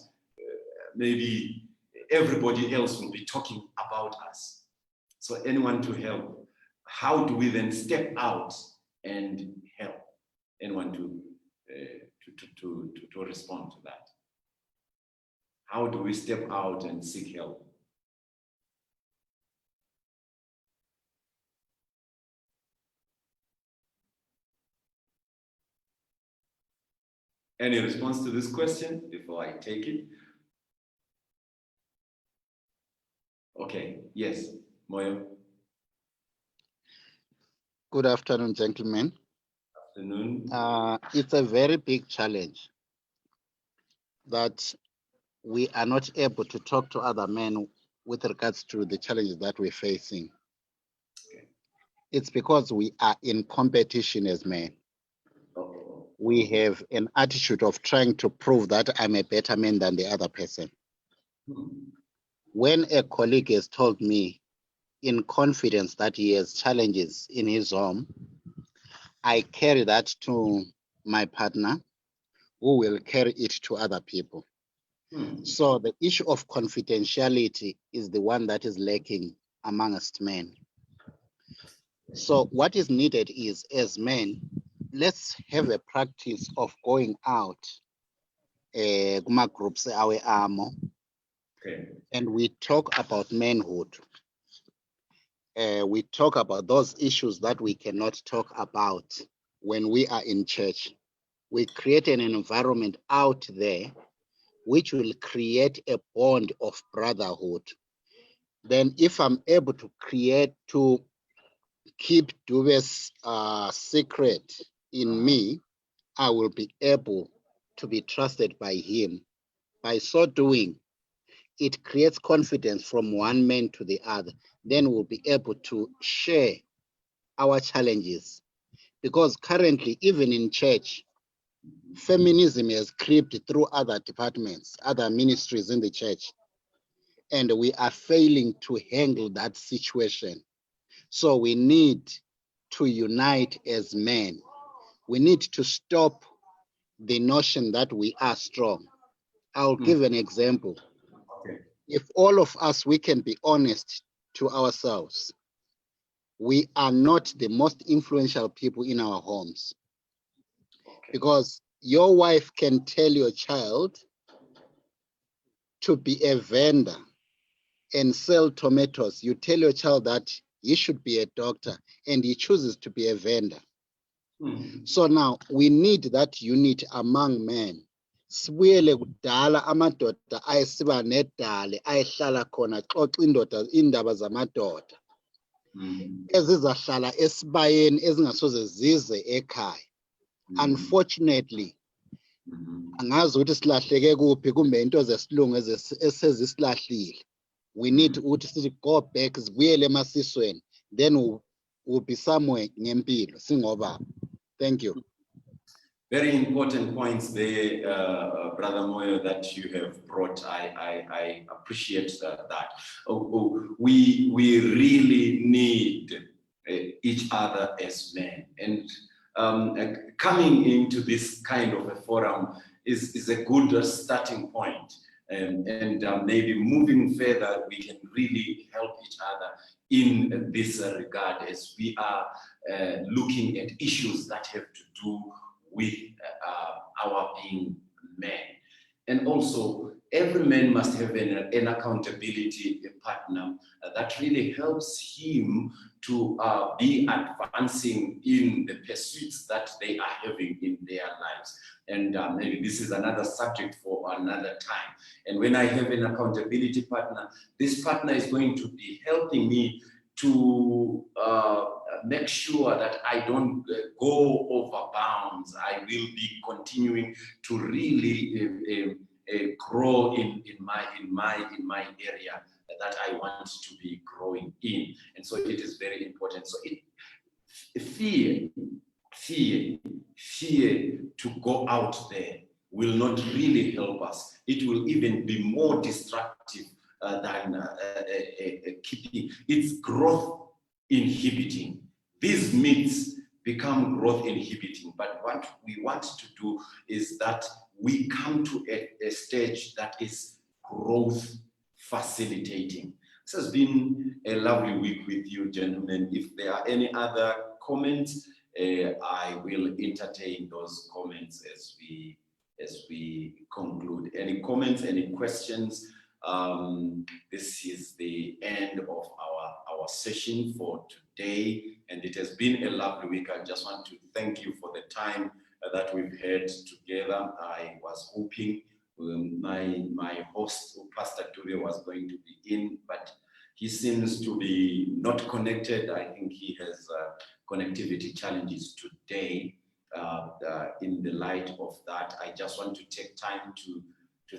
maybe everybody else will be talking about us. So anyone to help, how do we then step out and help? Anyone to respond to that? How do we step out and seek help? Any response to this question before I take it? Okay, yes, Moyo. Good afternoon, gentlemen. Afternoon. It's a very big challenge that we are not able to talk to other men with regards to the challenges that we're facing. Okay. It's because we are in competition as men. We have an attitude of trying to prove that I'm a better man than the other person. When a colleague has told me in confidence that he has challenges in his home, I carry that to my partner, who will carry it to other people. So the issue of confidentiality is the one that is lacking amongst men. So what is needed is, as men, let's have a practice of going out kuma groups awe amo, and we talk about manhood. We talk about those issues that we cannot talk about when we are in church. We create an environment out there which will create a bond of brotherhood. Then if I'm able to keep Dube's secret in me, I will be able to be trusted by him. By so doing, it creates confidence from one man to the other. Then we'll be able to share our challenges. Because currently, even in church, feminism has crept through other departments, other ministries in the church, and we are failing to handle that situation. So we need to unite as men. We need to stop the notion that we are strong. I'll give an example. If all of us, we can be honest to ourselves, we are not the most influential people in our homes. Okay. Because your wife can tell your child to be a vendor and sell tomatoes. You tell your child that he should be a doctor and he chooses to be a vendor. So now we need that unity among men. Sibuyele kudala amadoda ayesiba nedale ayehlala khona xoxa indaba zamadoda ezizahlala esibayeni ezingasoze zize ekhaya. Unfortunately, angazi ukuthi silahleke kuphi kumbe into zesilungu esezisilahlile. We need ukuthi sithi go back, sibuyele emasisweni, then we'll be somewhere ngempilo singobaba. Thank you. Very important points there, Brother Moyo, that you have brought. I appreciate that. We really need each other as men. And coming into this kind of a forum is a good starting point. And maybe moving further, we can really help each other in this regard as we are looking at issues that have to do with our being men. And also, every man must have an accountability partner that really helps him to be advancing in the pursuits that they are having in their lives. And maybe this is another subject for another time. And when I have an accountability partner, this partner is going to be helping me to make sure that I don't go over bounds. I will be continuing to really grow in my area that I want to be growing in. And so it is very important. So fear to go out there will not really help us. It will even be more destructive than keeping. It's growth inhibiting. These myths become growth inhibiting, but what we want to do is that we come to a stage that is growth facilitating. This has been a lovely week with you, gentlemen. If there are any other comments, I will entertain those comments as we conclude. Any comments, any questions? This is the end of our session for today, and it has been a lovely week. I just want to thank you for the time that we've had together. I was hoping my host, Pastor Dube, was going to be in, but he seems to be not connected. I think he has connectivity challenges today. In the light of that, I just want to take time to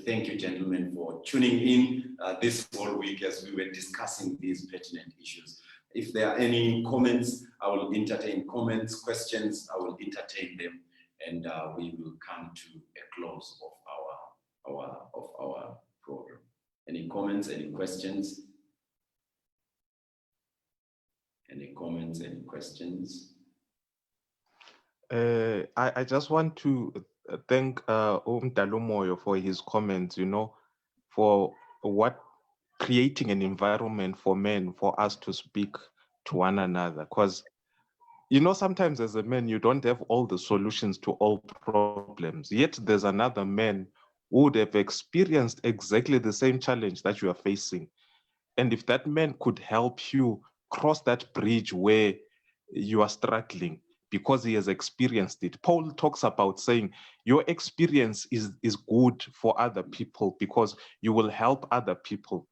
thank you, gentlemen, for tuning in this whole week as we were discussing these pertinent issues. If there are any comments, I will entertain comments, questions, I will entertain them, and we will come to a close of our program. Any comments, any questions? Any comments, any questions? I just want to thank Untitled Moyo for his comments, for creating an environment for men, for us to speak to one another. Because, sometimes as a man, you don't have all the solutions to all problems. Yet there's another man who would have experienced exactly the same challenge that you are facing. And if that man could help you cross that bridge where you are struggling, because he has experienced it. Paul talks about saying your experience is good for other people because you will help other people.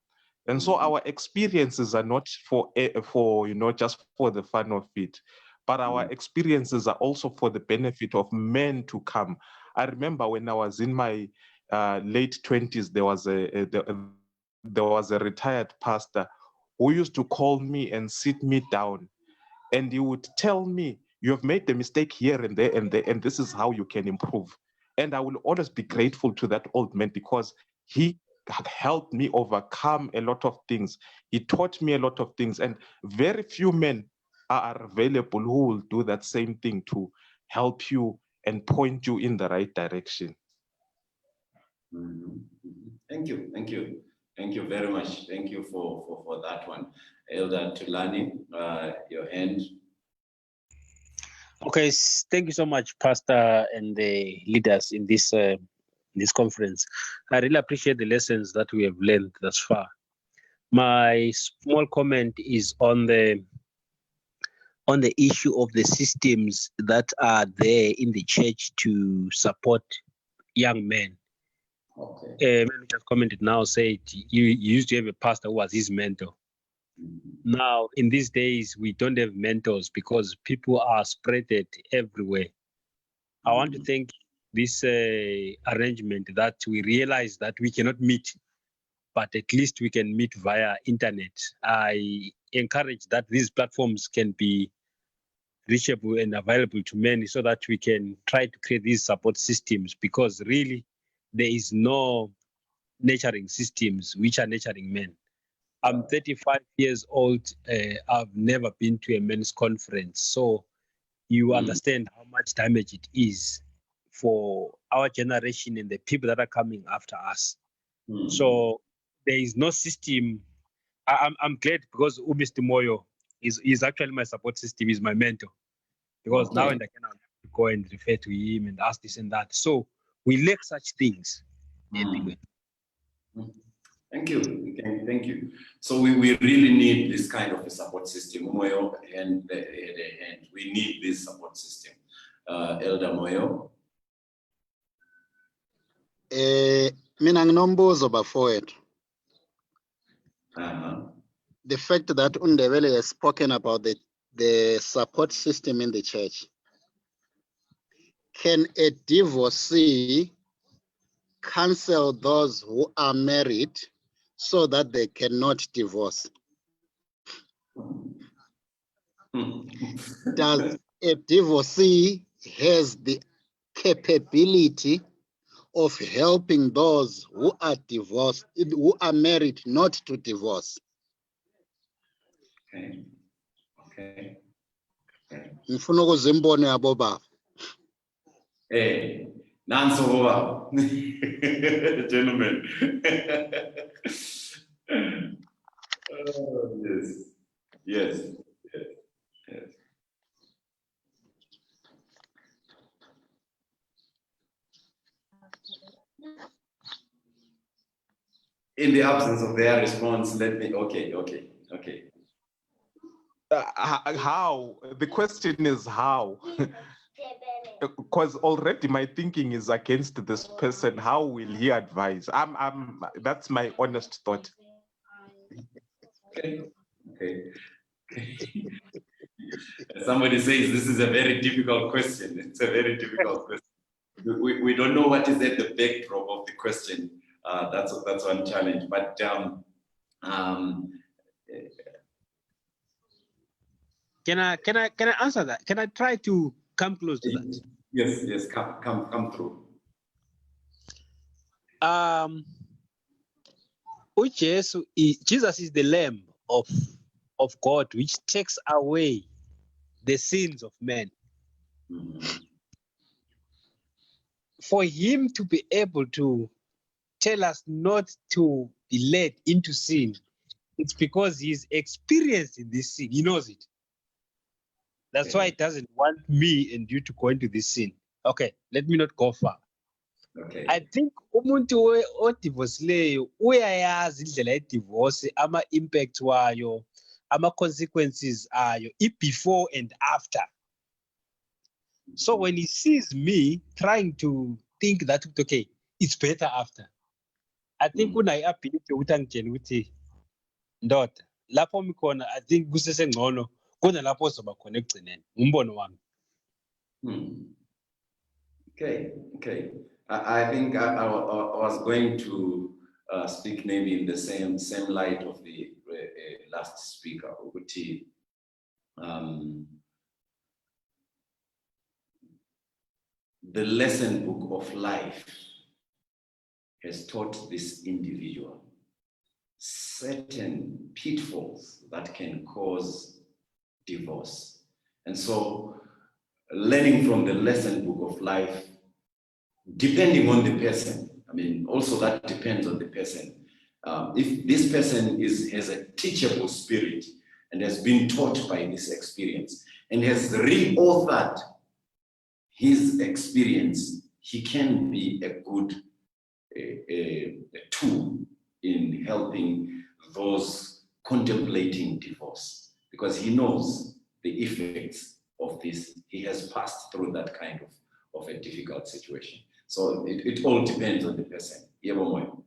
And so our experiences are not for just for the fun of it, but our experiences are also for the benefit of men to come. I remember when I was in my late 20s, there was a retired pastor who used to call me and sit me down, and he would tell me, you have made the mistake here and there, and this is how you can improve. And I will always be grateful to that old man because he helped me overcome a lot of things. He taught me a lot of things, and very few men are available who will do that same thing to help you and point you in the right direction. Thank you. Thank you very much. Thank you for that one. Elder Thulani, your hand. Okay, thank you so much, Pastor and the leaders in this conference. I really appreciate the lessons that we have learned thus far. My small comment is on the issue of the systems that are there in the church to support young men. Okay. Man who just commented now said you used to have a pastor who was his mentor. Now, in these days, we don't have mentors because people are spreaded everywhere. I want to thank this arrangement that we realize that we cannot meet, but at least we can meet via internet. I encourage that these platforms can be reachable and available to many so that we can try to create these support systems, because really there is no nurturing systems which are nurturing men. I'm 35 years old. I've never been to a men's conference. So you understand how much damage it is for our generation and the people that are coming after us. So there is no system. I'm glad because Mr. Moyo is actually my support system, is my mentor. Because now and again I'll go and refer to him and ask this and that. So we lack such things everywhere. Thank you. Thank you. So we really need this kind of a support system, Moyo, and we need this support system. Elder Moyo. Mina nginombuzo bafowethu. The fact that Undebele has spoken about the support system in the church. Can a divorcee counsel those who are married so that they cannot divorce? Does a divorcee has the capability of helping those who are divorced, who are married, not to divorce? Okay. Ngifuna ukuzimbone yabo baba. Nanso baba. Gentlemen. Yes. In the absence of their response, let me, okay. How? The question is how? Because already my thinking is against this person. How will he advise? That's my honest thought. Okay. Somebody says this is a very difficult question. It's a very difficult question. We don't know what is at the backdrop of the question. That's one challenge. But Can I answer that? Can I try to come close to that? Yes, come through. Jesus is the Lamb of God, which takes away the sins of men. For him to be able to tell us not to be led into sin, it's because he's experienced in this sin. He knows it. That's why he doesn't want me and you to go into this sin. Okay, let me not go far. Okay. I think umuntu odivorcileyo uyayazi indlela yedivorce, ama-impact wayo, ama-consequences ayo, before and after. So when he sees me trying to think that, okay, it's better after, I think unayi-ability ukuthi angitshele ukuthi ndoda lapho mikhona, I think kusesengcono kunalapho soba khona ekugcineni. Umbono wami. Okay. I think I was going to speak maybe in the same light of the last speaker, Uguti. The lesson book of life has taught this individual certain pitfalls that can cause divorce. And so learning from the lesson book of life, depending on the person, I mean, also that depends on the person. if this person has a teachable spirit and has been taught by this experience and has reauthored his experience, he can be a good a tool in helping those contemplating divorce, because he knows the effects of this. He has passed through that kind of a difficult situation. So it all depends on the person. Yebo Moyo.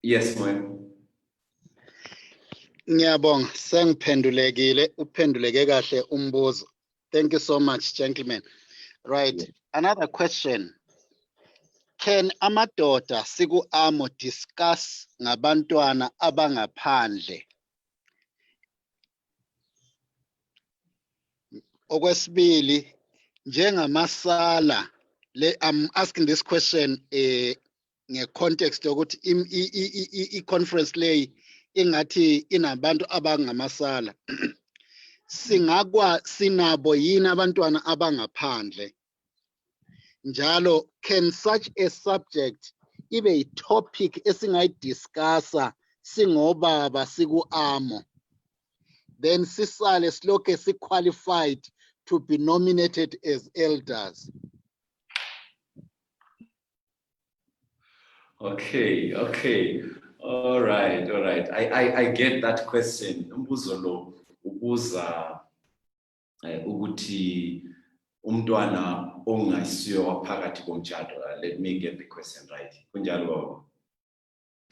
Yes, Moyo. Ngiyabonga, sengiphendulekile, uphenduleke kahle umbuzo. Thank you so much, gentlemen. Right, yeah. Another question. Can amadoda siku-amo discuss ngabantwana abangaphandle? Okwesibili, njengamasala, I'm asking this question nge-context yokuthi i-conference lay ingathi inabantu abangamasala. Sinabo yini abantwana abangaphandle? Njalo, can such a subject ibe a topic esingayidiscussa singobaba siku-amo? Then sisale siloke si-qualified to be nominated as elders. Okay. All right. I get that question. Umbuzo lo ubuza ukuthi umntwana ongasiyo waphakathi komtshado. Let me get the question right. Kunjalo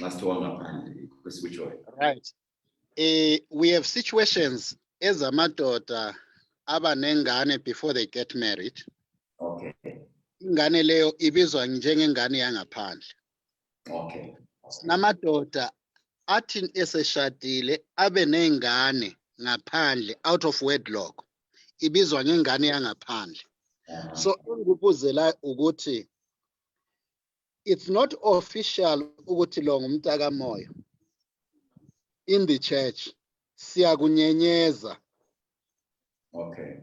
masithiwa ngaphandle kwesikutshoyo. Right. We have situations ezamadoda abanengane before they get married. Okay. Ingane leyo ibizwa njengengane yangaphandle. Okay. Namadoda athi eseshadile abe nengane ngaphandle out of wedlock ibizwa ngengane yangaphandle. So engikubuzela ukuthi it's not official ukuthi lo ngumntaka Moyo. In the church siyakunyenyeza. Okay.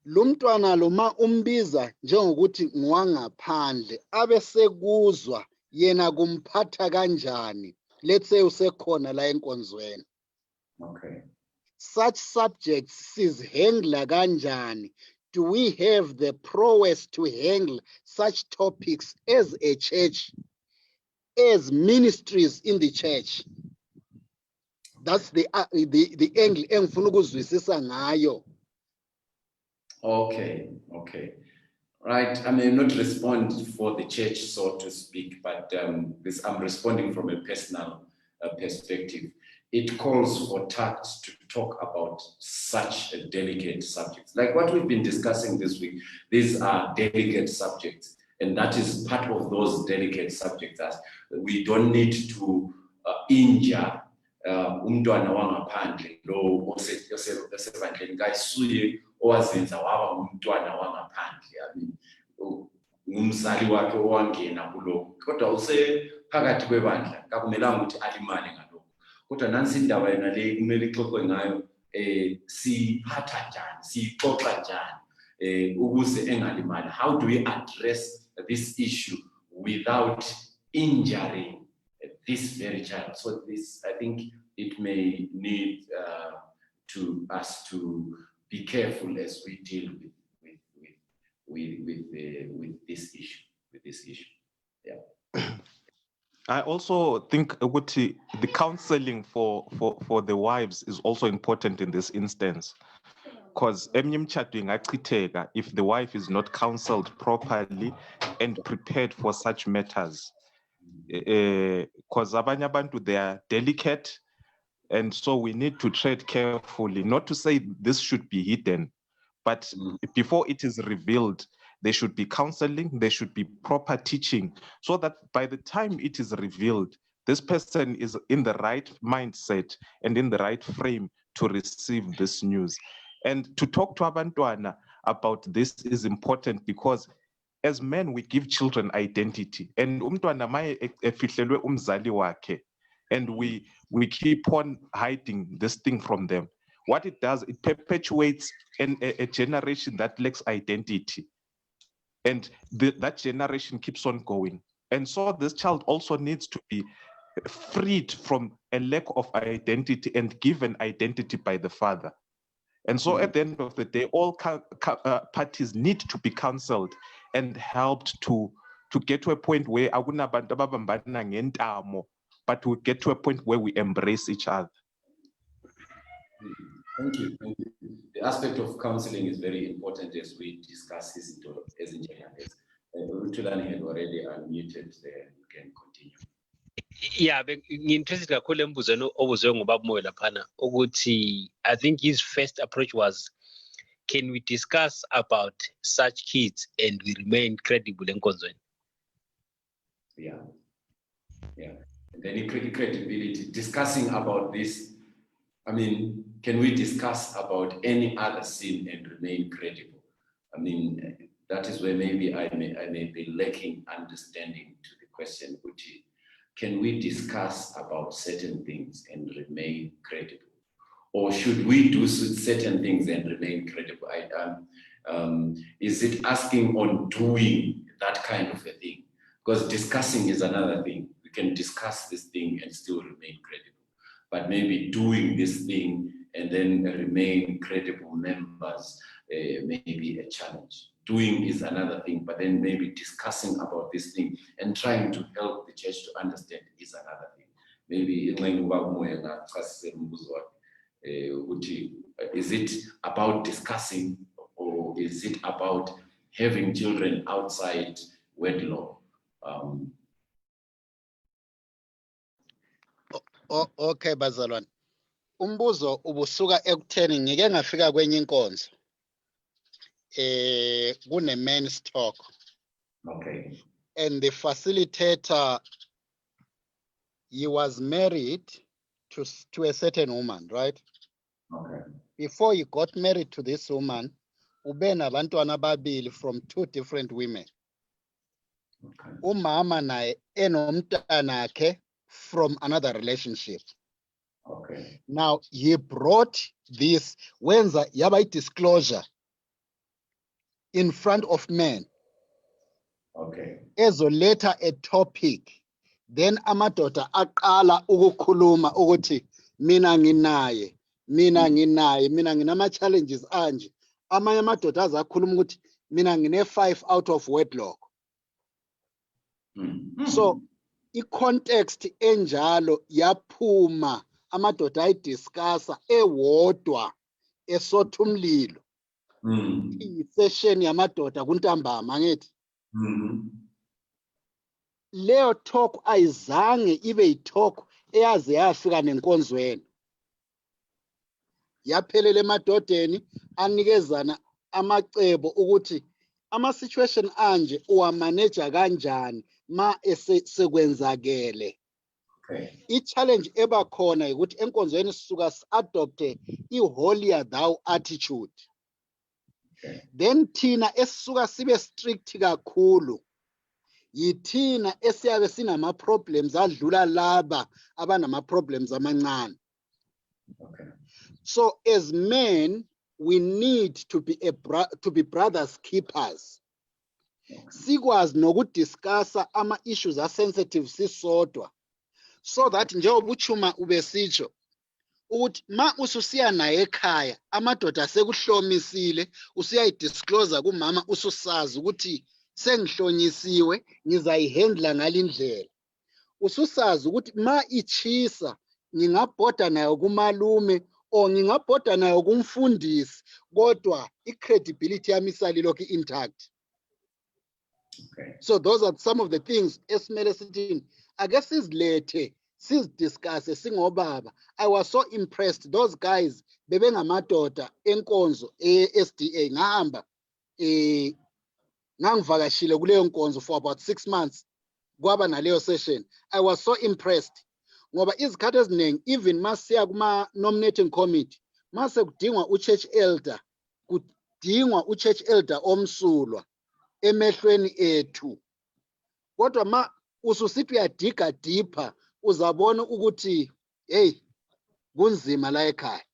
Lo mntwana lo ma umbiza njengokuthi ngwangaphandle abe sekuzwa yena kumphatha kanjani. Let's say usekhona la enkonzweni. Okay. Such subjects sizhandla kanjani? Do we have the prowess to handle such topics as a church, as ministries in the church? That's the angle engifuna ukuzwisisa ngayo. Okay. Right. I may not respond for the church, so to speak, but I'm responding from a personal perspective. It calls for tact to talk about such a delicate subject. Like what we've been discussing this week, these are delicate subjects, and that is part of those delicate subjects. As we don't need to injure umntwana wangaphandle lo osebandleni kayisuye owazenza waba umntwana wangaphandle. Ngumzali wakhe owangena kuloko, kodwa usephakathi kwebandla kakumelanga ukuthi alimale ngaloko. Kodwa nansi indaba yena le kumele ixoxwe ngayo, siphatha njani, sixoxa njani ukuze engalimali. How do we address this issue without injuring this very child? So this, I think it may need us to be careful as we deal with this issue. Yeah. I also think the counseling for the wives is also important in this instance, because if the wife is not counseled properly and prepared for such matters, because abanye abantu, they are delicate, and so we need to tread carefully. Not to say this should be hidden, but before it is revealed, there should be counseling, there should be proper teaching, so that by the time it is revealed, this person is in the right mindset and in the right frame to receive this news. And to talk to abantwana about this is important, because as men, we give children identity. And umntwana maye efihlelwe umzali wakhe, and we keep on hiding this thing from them. What it does, it perpetuates a generation that lacks identity. and that generation keeps on going. And so this child also needs to be freed from a lack of identity and given identity by the father. And so at the end of the day, all parties need to be counseled and helped to get to a point where but we get to a point where we embrace each other. Thank you. Thank you. The aspect of counseling is very important as we discuss this as engineers. Thulani had already unmuted there. You can continue. Yeah, interested kakhulu embuzweni obuzwe ngobaba Moyo laphana ukuthi I think his first approach was, can we discuss about such kids and we remain credible enkonzweni? Yeah. And then credibility, discussing about this. I mean, can we discuss about any other sin and remain credible? I mean, that is where maybe I may be lacking understanding to the question, which is, can we discuss about certain things and remain credible? Or should we do certain things and remain credible? Is it asking on doing that kind of a thing? Because discussing is another thing. We can discuss this thing and still remain credible. But maybe doing this thing and then remain credible members may be a challenge. Doing is another thing, but then maybe discussing about this thing and trying to help the church to understand is another thing. Maybe is it about discussing, or is it about having children outside wedlock? Okay, bazalwane. Umbuzo ubusuka ekutheni ngike ngafika kwenye inkonzo. Kune men's talk. Okay. And the facilitator, he was married to a certain woman, right? Okay. Before he got married to this woman, ube nabantwana ababili from two different women. Okay. Umama naye enomntana akhe from another relationship. Okay. Now he brought this wenza yaba disclosure in front of men. Okay. Ezoletha a topic, then amadoda aqala ukukhuluma ukuthi mina nginaye, mina nginama challenges anje. Amanye amadoda azakhuluma ukuthi mina ngine 5 out of wedlock. So i-context enjalo yaphuma amadoda ayidiscussa ewodwa esotha umlilo. I-session yamadoda kuntambama ngithi. Leo talk ayizange ibe yi-talk eyaze yafika nenkonzweni. Yaphelele emadodeni anikezana amacebo ukuthi ama-situation anje uwamaneja kanjani ma sekwenzakele. I-challenge eba khona ukuthi enkonzweni sisuka si-adopte i-holier thou attitude. Then thina esisuka sibe strict kakhulu, yithina esiyabe sinama problems adlula laba abanama problems amancane. So as men, we need to be brothers keepers. Sikwazi nokudiscussa ama issues are sensitive sisodwa, so that njengoba uChuma ubesitsho ukuthi ma ususiya naye ekhaya amadoda sekuhlomisile usiyayidisclose kumama ususazi ukuthi sengihlonyisiwe ngizayihandla ngalindlela. Ususazi ukuthi ma ichisa ngingabhoda nayo kumalume or ngingabhoda nayo kumfundisi kodwa i-credibility yami isalilokhu intact. So those are some of the things esimele sithi ake sizilethe sizidiscusse singobaba. I was so impressed. Those guys bebengamadoda enkonzo SDA ngahamba ngangivakashile kuleyo nkonzo for about 6 months kwaba naleyo session. I was so impressed ngoba izikhathi eziningi even masiya kuma nominating committee mase kudingwa uchurch elder, kudingwa uchurch elder omsulwa emehlweni ethu, kodwa ma ususithi uyadiga deeper uzabona ukuthi hey kunzima la ekhaya.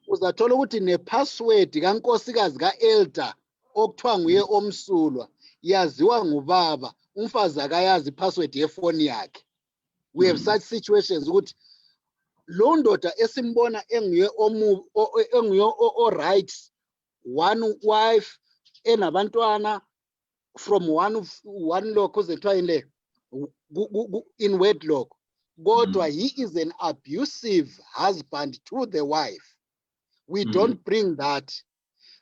Uzathola ukuthi nepassword kankosikazi kaelder okuthiwa nguye omsulwa yaziwa ngubaba umfazi akayazi ipassword yefoni yakhe. We have such situations ukuthi lo ndoda esimbona enguye right, one wife enabantwana from one lock kuzethwa ile in wedlock, kodwa he is an abusive husband to the wife. We don't bring that.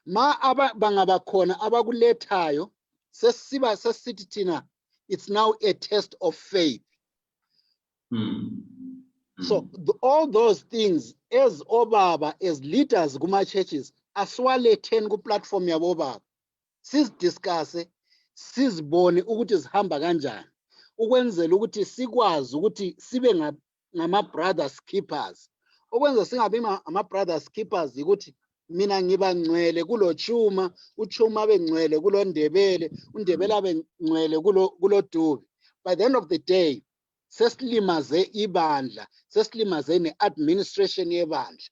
Ma bangabakhona abakulethayo sesithi thina it's now a test of faith. So all those things as obaba, as leaders kuma churches, aswaletheni ku platform yabo baba, sidiscuss, sizibone ukuthi zihamba kanjani, ukwenzela ukuthi sikwazi ukuthi sibe ngama brothers keepers. Okwenza singabi ama brothers keepers ukuthi mina ngiba ngcwele kulo Tshuma, uTshuma abe ngcwele kulo Ndebele, uNdebele abe ngcwele kulo Dube. By the end of the day, sesilimaze ibandla, sesilimaze ne-administration yebandla.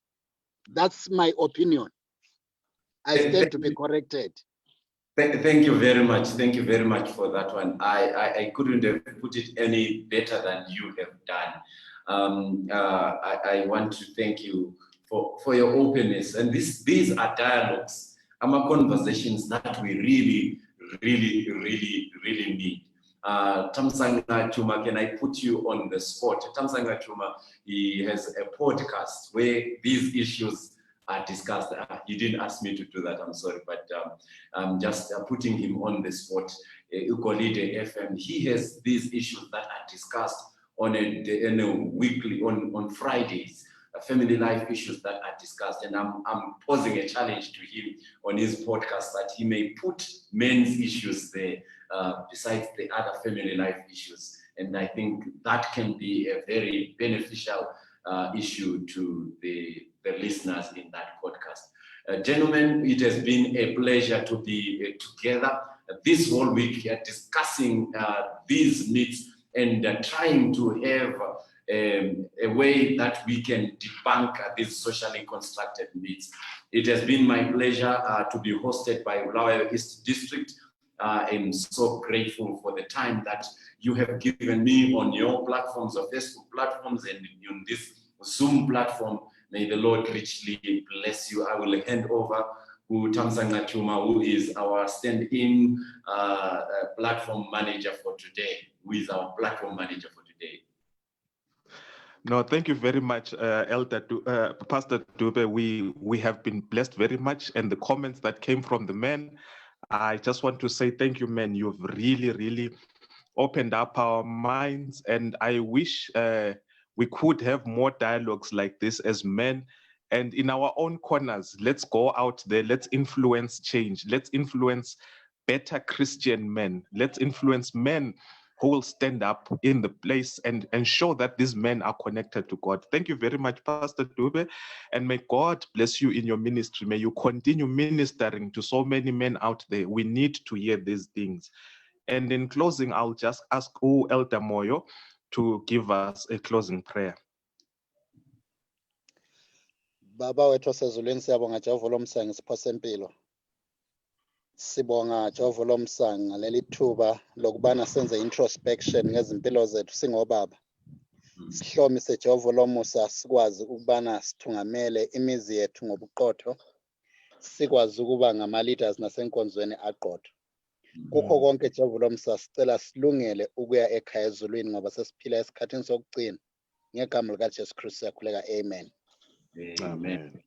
That's my opinion. I stand to be corrected. Thank you very much. Thank you very much for that one. I couldn't have put it any better than you have done. I want to thank you for your openness. And these are dialogues, conversations that we really need. Thamsanqa Tshuma, can I put you on the spot? Thamsanqa Tshuma, he has a podcast where these issues are discussed. You didn't ask me to do that, I'm sorry, but I'm just putting him on the spot. Ukolide FM, he has these issues that are discussed on a weekly, on Fridays, family life issues that are discussed. And I'm posing a challenge to him on his podcast that he may put men's issues there besides the other family life issues. And I think that can be a very beneficial issue to the listeners in that podcast. Gentlemen, it has been a pleasure to be together this whole week discussing these myths and trying to have a way that we can debunk these socially constructed myths. It has been my pleasure to be hosted by Bulawayo East District. I'm so grateful for the time that you have given me on your platforms, or Facebook platforms, and on this Zoom platform. May the Lord richly bless you. I will hand over to Thamsanqa Tshuma, who is our stand-in platform manager for today, who is our platform manager for today. No, thank you very much, Pastor Dube. We have been blessed very much, and the comments that came from the men, I just want to say thank you, men. You've really opened up our minds, and I wish we could have more dialogues like this as men. And in our own corners, let's go out there, let's influence change, let's influence better Christian men, let's influence men who will stand up in the place and ensure that these men are connected to God. Thank you very much, Pastor Dube, and may God bless you in your ministry. May you continue ministering to so many men out there. We need to hear these things. And in closing, I'll just ask Elder Moyo to give us a closing prayer. Baba wethu osezulwini siyabonga Jehova lomsanga siphose impilo. Sibonga Jehova lomsanga leli thuba lokubana senze introspection ngezimpilo zethu singobaba. Sihlomise Jehova lomusa sikwazi ukubana sithungamele imizi yethu ngobuqotho. Sikwazi ukuba ngama leaders nasenkonzweni aqotho. Kukho konke Jehova lomsa sicela silungele ukuya ekhaya ezulwini ngoba sesiphila esikhathini sokugcina. Ngegama lika Jesu Kristu siyakhuleka. Amen. Amen.